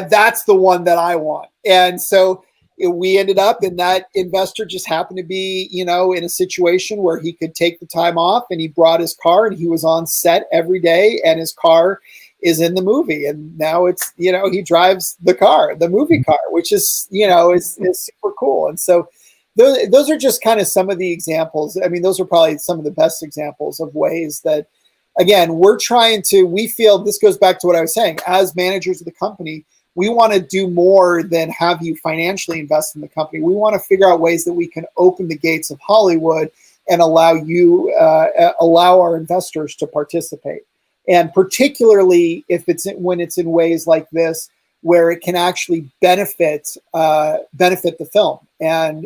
Speaker 3: that's the one that I want. And so we ended up, and that investor just happened to be, you know, in a situation where he could take the time off, and he brought his car, and he was on set every day, and his car is in the movie. And now it's, you know, he drives the movie car, which is, you know, is super cool. And so those are just kind of some of the examples. I mean, those are probably some of the best examples of ways that, again, we feel, this goes back to what I was saying, as managers of the company, we want to do more than have you financially invest in the company. We want to figure out ways that we can open the gates of Hollywood and allow our investors to participate. And particularly when it's in ways like this, where it can actually benefit the film and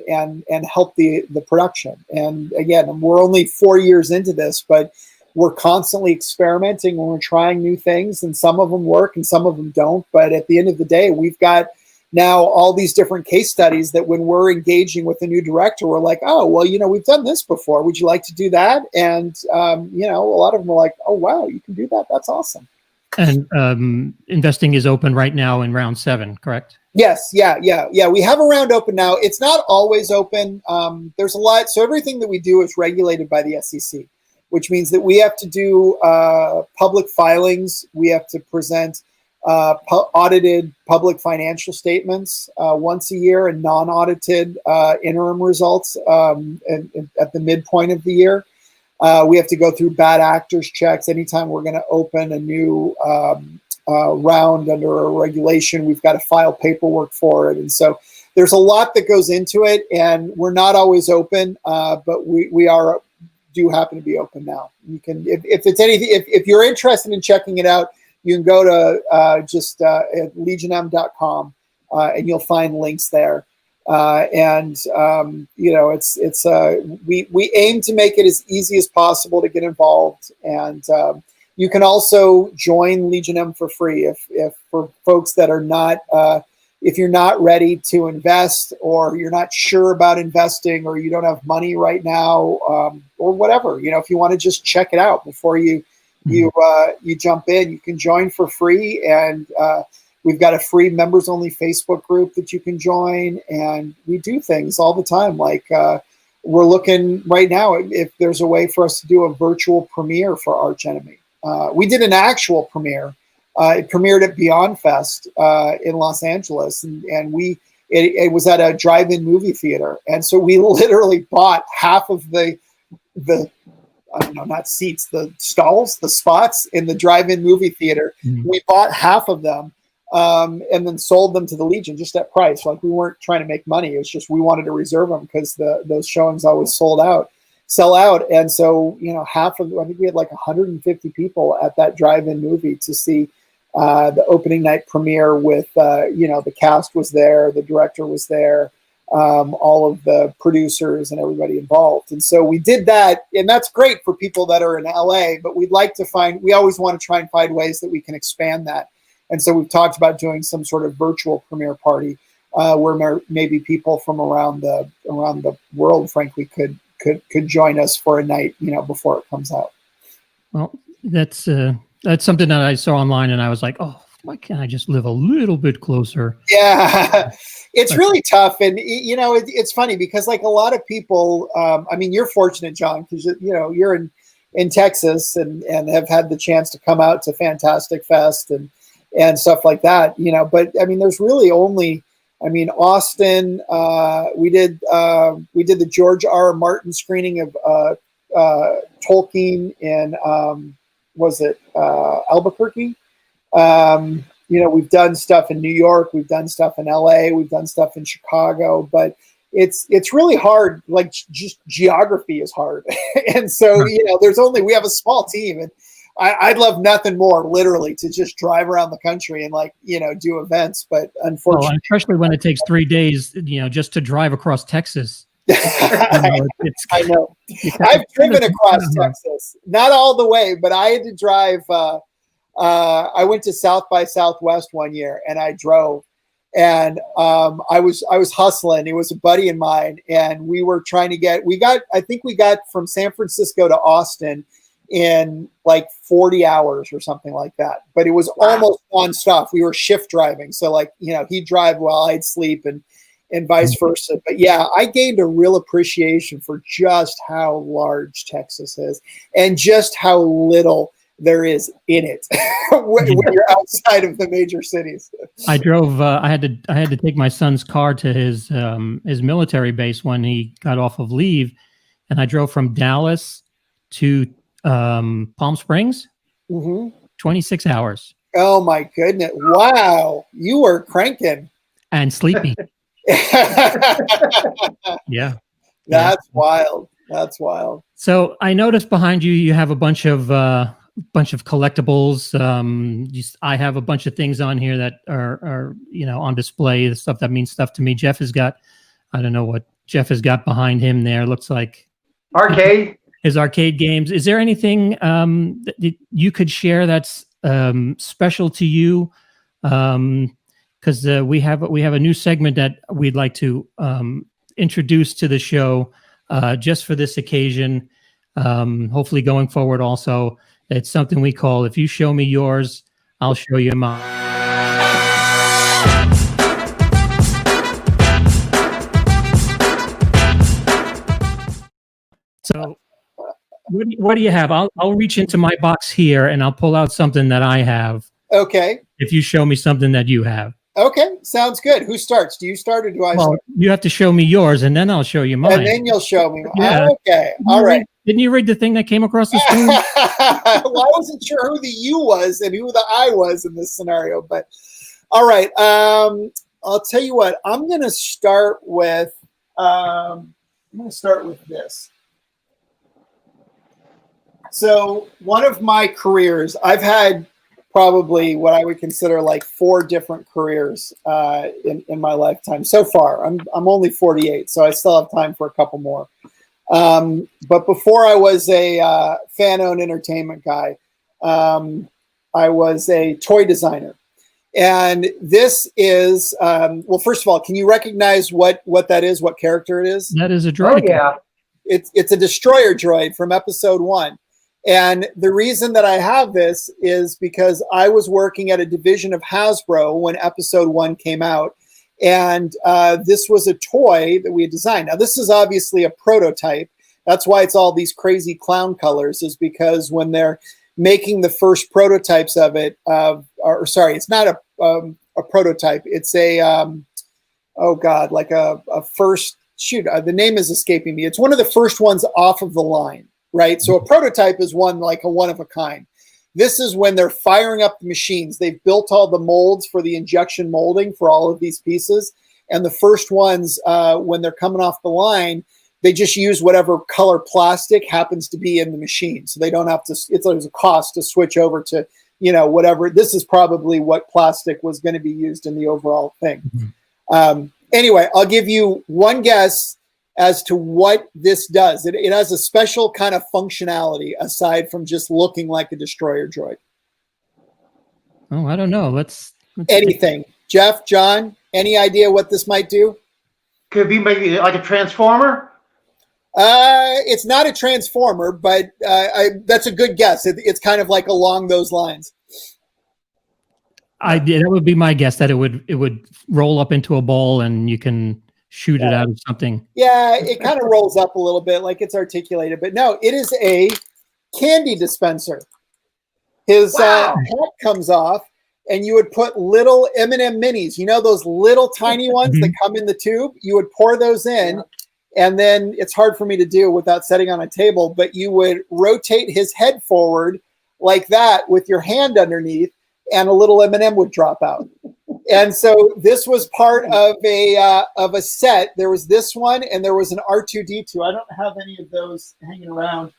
Speaker 3: help the production. And again, we're only 4 years into this, but we're constantly experimenting when we're trying new things, and some of them work and some of them don't. But at the end of the day, we've got now all these different case studies that when we're engaging with a new director, we're like, oh, well, you know, we've done this before. Would you like to do that? And, you know, a lot of them are like, oh, wow, you can do that. That's awesome.
Speaker 1: And investing is open right now in round 7, correct?
Speaker 3: Yes. Yeah. We have a round open now. It's not always open. There's a lot. So everything that we do is regulated by the SEC, which means that we have to do public filings. We have to present audited public financial statements once a year, and non-audited interim results at the midpoint of the year. We have to go through bad actors checks. Anytime we're going to open a new round under a regulation, we've got to file paperwork for it. And so there's a lot that goes into it, and we're not always open, but we do happen to be open now. You can, if it's anything, if you're interested in checking it out, you can go to legionm.com and you'll find links there. We aim to make it as easy as possible to get involved, and you can also join legionm for free if for folks that are not. If you're not ready to invest, or you're not sure about investing, or you don't have money right now, or whatever, if you want to just check it out before you jump in, you can join for free. And we've got a free members only Facebook group that you can join. And we do things all the time. Like we're looking right now if there's a way for us to do a virtual premiere for Arch Enemy. We did an actual premiere. It premiered at Beyond Fest in Los Angeles, and it was at a drive-in movie theater, and so we literally bought half of the I don't know, not seats, the stalls, the spots in the drive-in movie theater. Mm-hmm. We bought half of them, and then sold them to the Legion just at price. Like, we weren't trying to make money; it was just we wanted to reserve them because those showings always sell out. And so, I think we had like 150 people at that drive-in movie to see the opening night premiere with, the cast was there, the director was there, all of the producers and everybody involved. And so we did that, and that's great for people that are in LA, but we always want to try and find ways that we can expand that. And so we've talked about doing some sort of virtual premiere party where maybe people from around the world, frankly, could join us for a night, before it comes out.
Speaker 1: Well, that's something that I saw online, and I was like, oh, why can't I just live a little bit closer?
Speaker 3: Yeah, it's really tough. And, it's funny because, like, a lot of people, you're fortunate, John, because, you're in Texas and have had the chance to come out to Fantastic Fest and stuff like that, but there's really only, Austin, we did the George R. R. Martin screening of Tolkien in, was it Albuquerque? We've done stuff in New York, we've done stuff in LA, we've done stuff in Chicago, but it's really hard. Like, just geography is hard. And so, we have a small team, and I'd love nothing more, literally, to just drive around the country and do events. But unfortunately,
Speaker 1: especially when it takes 3 days, just to drive across Texas.
Speaker 3: I know. I've driven across Texas, not all the way, but I had to drive. I went to South by Southwest one year, and I drove, and I was hustling. It was a buddy of mine, and we were trying to I think we got from San Francisco to Austin in like 40 hours or something like that. But it was almost nonstop. We were shift driving, so he'd drive while I'd sleep, and vice versa. But yeah, I gained a real appreciation for just how large Texas is and just how little there is in it when you're outside of the major cities.
Speaker 1: I drove. I had to take my son's car to his military base when he got off of leave, and I drove from Dallas to Palm Springs. 26 hours.
Speaker 3: Oh my goodness! Wow, you were cranking
Speaker 1: and sleepy. Yeah,
Speaker 3: that's wild. That's wild.
Speaker 1: So I noticed behind you, you have a bunch of collectibles. I have a bunch of things on here that are on display. The stuff that means stuff to me. Jeff has got, I don't know what Jeff has got behind him there. Looks like
Speaker 2: arcade.
Speaker 1: His arcade games. Is there anything that you could share that's special to you? Because we have a new segment that we'd like to introduce to the show just for this occasion. Hopefully going forward also. It's something we call, if you show me yours, I'll show you mine. So what do you have? I'll reach into my box here and I'll pull out something that I have.
Speaker 3: Okay.
Speaker 1: If you show me something that you have.
Speaker 3: Okay, sounds good. Who starts? Do you start or do I start?
Speaker 1: You have to show me yours, and then I'll show you mine.
Speaker 3: And then you'll show me.
Speaker 1: Yeah.
Speaker 3: Okay, all right.
Speaker 1: Didn't you read the thing that came across the screen?
Speaker 3: Well, I wasn't sure who the you was and who the I was in this scenario, but all right. I'll tell you what. I'm going to start with. This. So one of my careers, I've had probably what I would consider like 4 different careers in my lifetime so far. I'm only 48, so I still have time for a couple more. But before I was a fan-owned entertainment guy, I was a toy designer. And this is, well, first of all, can you recognize what that is, what character it is?
Speaker 1: That is a droid.
Speaker 2: Oh, yeah.
Speaker 3: It's a destroyer droid from episode 1. And the reason that I have this is because I was working at a division of Hasbro when episode 1 came out. And this was a toy that we had designed. Now, this is obviously a prototype. That's why it's all these crazy clown colors, is because when they're making the first prototypes of it, it's not a prototype. It's a, like a first, the name is escaping me. It's one of the first ones off of the line, right? So a prototype is one of a kind. This is when they're firing up the machines. They've built all the molds for the injection molding for all of these pieces. And the first ones, when they're coming off the line, they just use whatever color plastic happens to be in the machine. So they don't have to, there's a cost to switch over to, whatever. This is probably what plastic was going to be used in the overall thing. Mm-hmm. Anyway, I'll give you one guess as to what this does. It has a special kind of functionality aside from just looking like a destroyer droid.
Speaker 1: Oh, I don't know. Let's
Speaker 3: anything. Jeff, John, any idea what this might do?
Speaker 2: Could be maybe like a transformer.
Speaker 3: It's not a transformer, but that's a good guess. It's kind of like along those lines.
Speaker 1: That would be my guess, that it would roll up into a ball and you can shoot it out of something. Yeah,
Speaker 3: it kind of rolls up a little bit, like it's articulated, but no, it is a candy dispenser. His hat comes off, and you would put little M&M minis. Those little tiny ones that come in the tube. You would pour those in. And then it's hard for me to do without setting on a table, but you would rotate his head forward like that with your hand underneath, and a little M&M would drop out. And so this was part of a set. There was this one, and there was an R2-D2. I don't have any of those hanging around.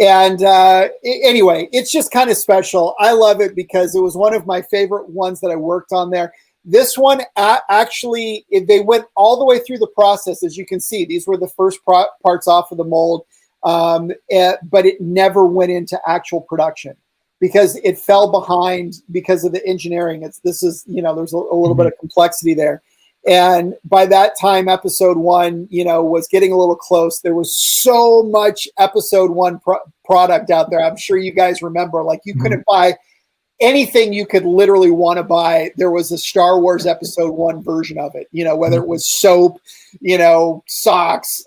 Speaker 3: Anyway, it's just kind of special. I love it because it was one of my favorite ones that I worked on there. This one, actually, they went all the way through the process. As you can see, these were the first parts off of the mold, but it never went into actual production because it fell behind because of the engineering. There's a little bit of complexity there. And by that time, episode 1, was getting a little close. There was so much episode 1 product out there. I'm sure you guys remember, like you couldn't buy anything you could literally want to buy. There was a Star Wars episode 1 version of it, whether it was soap, socks,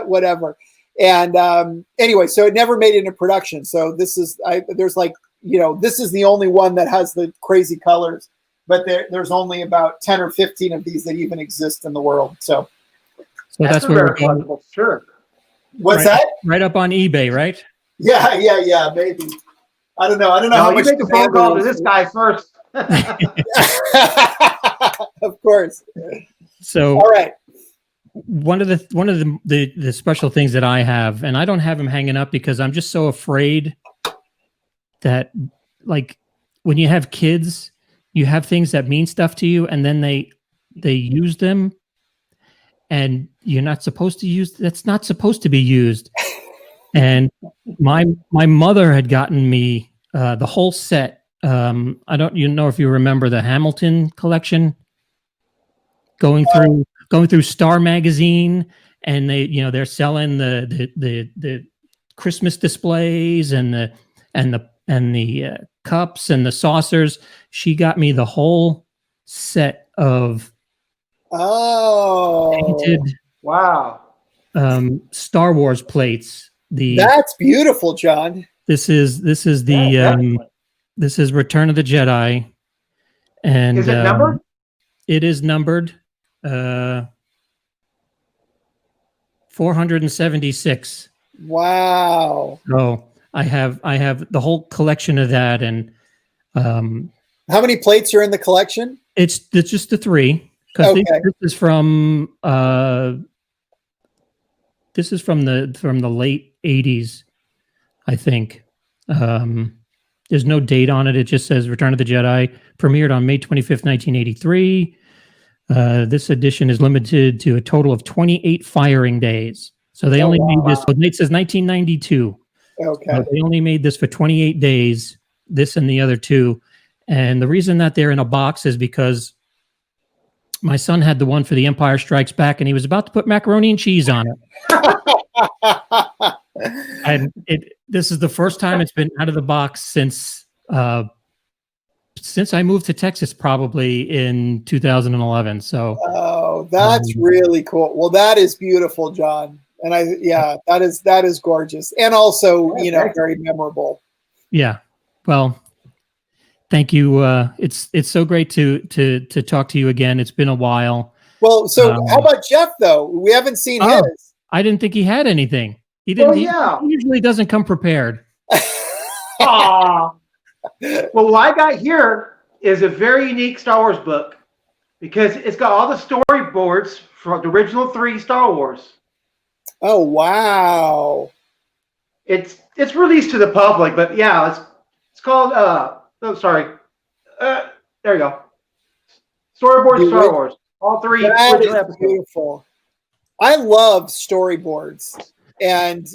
Speaker 3: whatever. And anyway, so it never made it into production. So this is, this is the only one that has the crazy colors, but there's only about 10 or 15 of these that even exist in the world. So
Speaker 1: that's where we're going.
Speaker 2: Sure.
Speaker 3: What's that?
Speaker 1: Right up on eBay, right?
Speaker 3: Yeah, maybe. I don't know how much.
Speaker 2: You make a phone call to this guy first.
Speaker 3: Of course.
Speaker 1: So,
Speaker 3: all right.
Speaker 1: One of the special things that I have, and I don't have them hanging up because I'm just so afraid that, like, when you have kids, you have things that mean stuff to you, and then they use them, and you're not supposed to use. That's not supposed to be used. And my mother had gotten me the whole set. I don't know if you remember the Hamilton collection. Going through Star Magazine, and they're selling the Christmas displays and the cups and the saucers. She got me the whole set of painted Star Wars plates.
Speaker 3: That's beautiful, John.
Speaker 1: This is this is Return of the Jedi, and
Speaker 2: is it numbered?
Speaker 1: It is numbered 476.
Speaker 3: Wow.
Speaker 1: So I have the whole collection of that, and
Speaker 3: how many plates are in the collection?
Speaker 1: It's just the 3, because this is from the late 80s, I think. There's no date on it. It just says Return of the Jedi premiered on May 25th, 1983. This edition is limited to a total of 28 firing days. So they only made this. It says 1992.
Speaker 3: Okay.
Speaker 1: So they only made this for 28 days. This and the other two, and the reason that they're in a box is because my son had the one for The Empire Strikes Back, and he was about to put macaroni and cheese on it. And this is the first time it's been out of the box since I moved to Texas, probably in 2011. So,
Speaker 3: that's really cool. Well, that is beautiful, John. And that is gorgeous, and also very memorable.
Speaker 1: Yeah. Well, thank you. It's so great to talk to you again. It's been a while. Well,
Speaker 3: so how about Jeff though? We haven't seen his.
Speaker 1: I didn't think he had anything. He didn't. He usually doesn't come prepared.
Speaker 2: Well, what I got here is a very unique Star Wars book because it's got all the storyboards from the original 3 Star Wars.
Speaker 3: Oh wow!
Speaker 2: It's released to the public, but it's called there you go. Storyboard Star Wars. All 3 original episodes. Beautiful.
Speaker 3: I love storyboards. And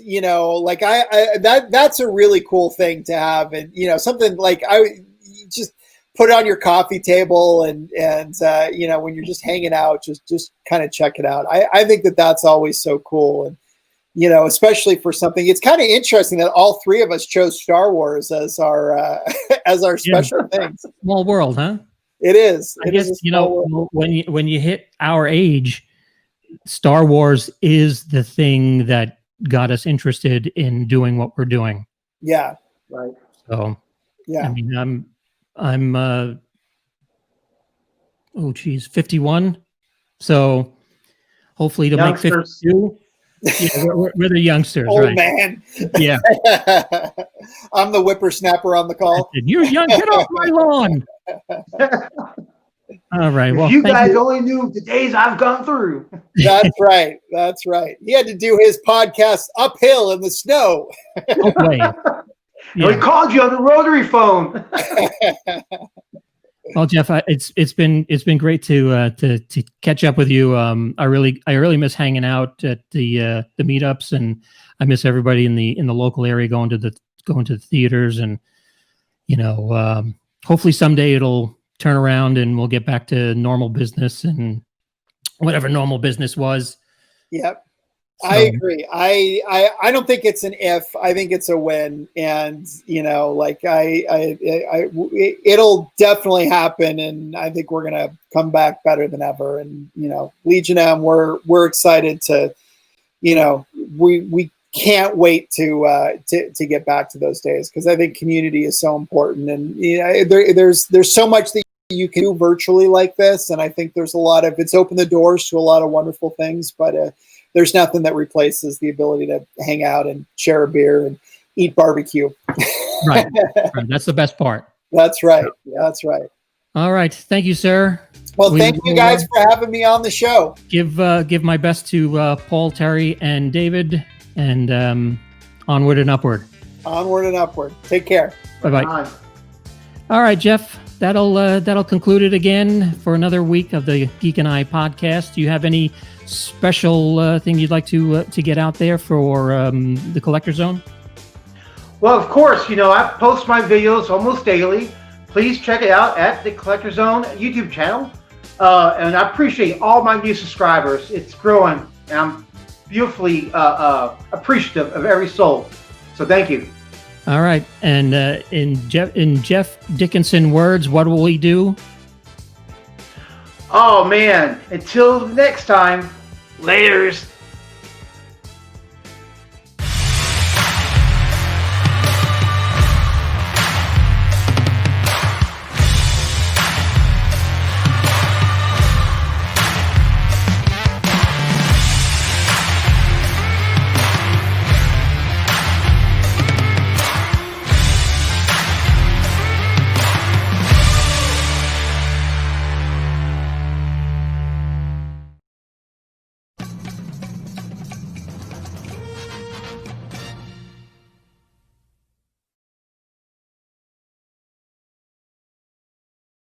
Speaker 3: that's a really cool thing to have, and something like you just put it on your coffee table, and when you're just hanging out, just kind of check it out. I think that's always so cool, and especially for something. It's kind of interesting that all 3 of us chose Star Wars as our special things.
Speaker 1: Small world, huh?
Speaker 3: It is.
Speaker 1: I guess when you hit our age, Star Wars is the thing that got us interested in doing what we're doing.
Speaker 3: Yeah. Right.
Speaker 1: So,
Speaker 3: yeah.
Speaker 1: I mean, I'm 51. So hopefully to make 52. Yeah, we're the youngsters,
Speaker 3: old
Speaker 1: right?
Speaker 3: Man.
Speaker 1: Yeah.
Speaker 3: I'm the whippersnapper on the call.
Speaker 1: You're young. Get off my lawn. All right. Well,
Speaker 2: if you guys only knew the days I've gone through.
Speaker 3: That's right. That's right. He had to do his podcast uphill in the snow.
Speaker 1: Okay.
Speaker 2: Yeah. We called you on the rotary phone.
Speaker 1: Well, Jeff, it's been great to catch up with you. I really miss hanging out at the meetups, and I miss everybody in the local area going to the theaters, and hopefully someday it'll turn around and we'll get back to normal business and whatever normal business was.
Speaker 3: Yep. So, I agree. I don't think it's an if. I think it's a when, and it'll definitely happen, and I think we're gonna come back better than ever. And legionm, we're excited to, we can't wait to get back to those days, because I think community is so important, and there's so much that you can do virtually like this, and I think there's it's opened the doors to a lot of wonderful things, but there's nothing that replaces the ability to hang out and share a beer and eat barbecue.
Speaker 1: Right. That's the best part.
Speaker 3: That's right. That's right.
Speaker 1: All right. Thank you, sir.
Speaker 3: Well, thank you guys for having me on the show.
Speaker 1: Give my best to Paul, Terry, and David, and onward and upward.
Speaker 3: Onward and upward. Take care.
Speaker 1: Bye-bye. Bye. All right, Jeff. That'll conclude it again for another week of the Geek and I podcast. Do you have any special thing you'd like to get out there for the Collector Zone?
Speaker 2: Well, of course, I post my videos almost daily. Please check it out at the Collector Zone YouTube channel. And I appreciate all my new subscribers. It's growing, and I'm beautifully appreciative of every soul. So thank you.
Speaker 1: All right. And in Jeff Dickinson words, what will we do?
Speaker 2: Oh, man. Until next time, laters.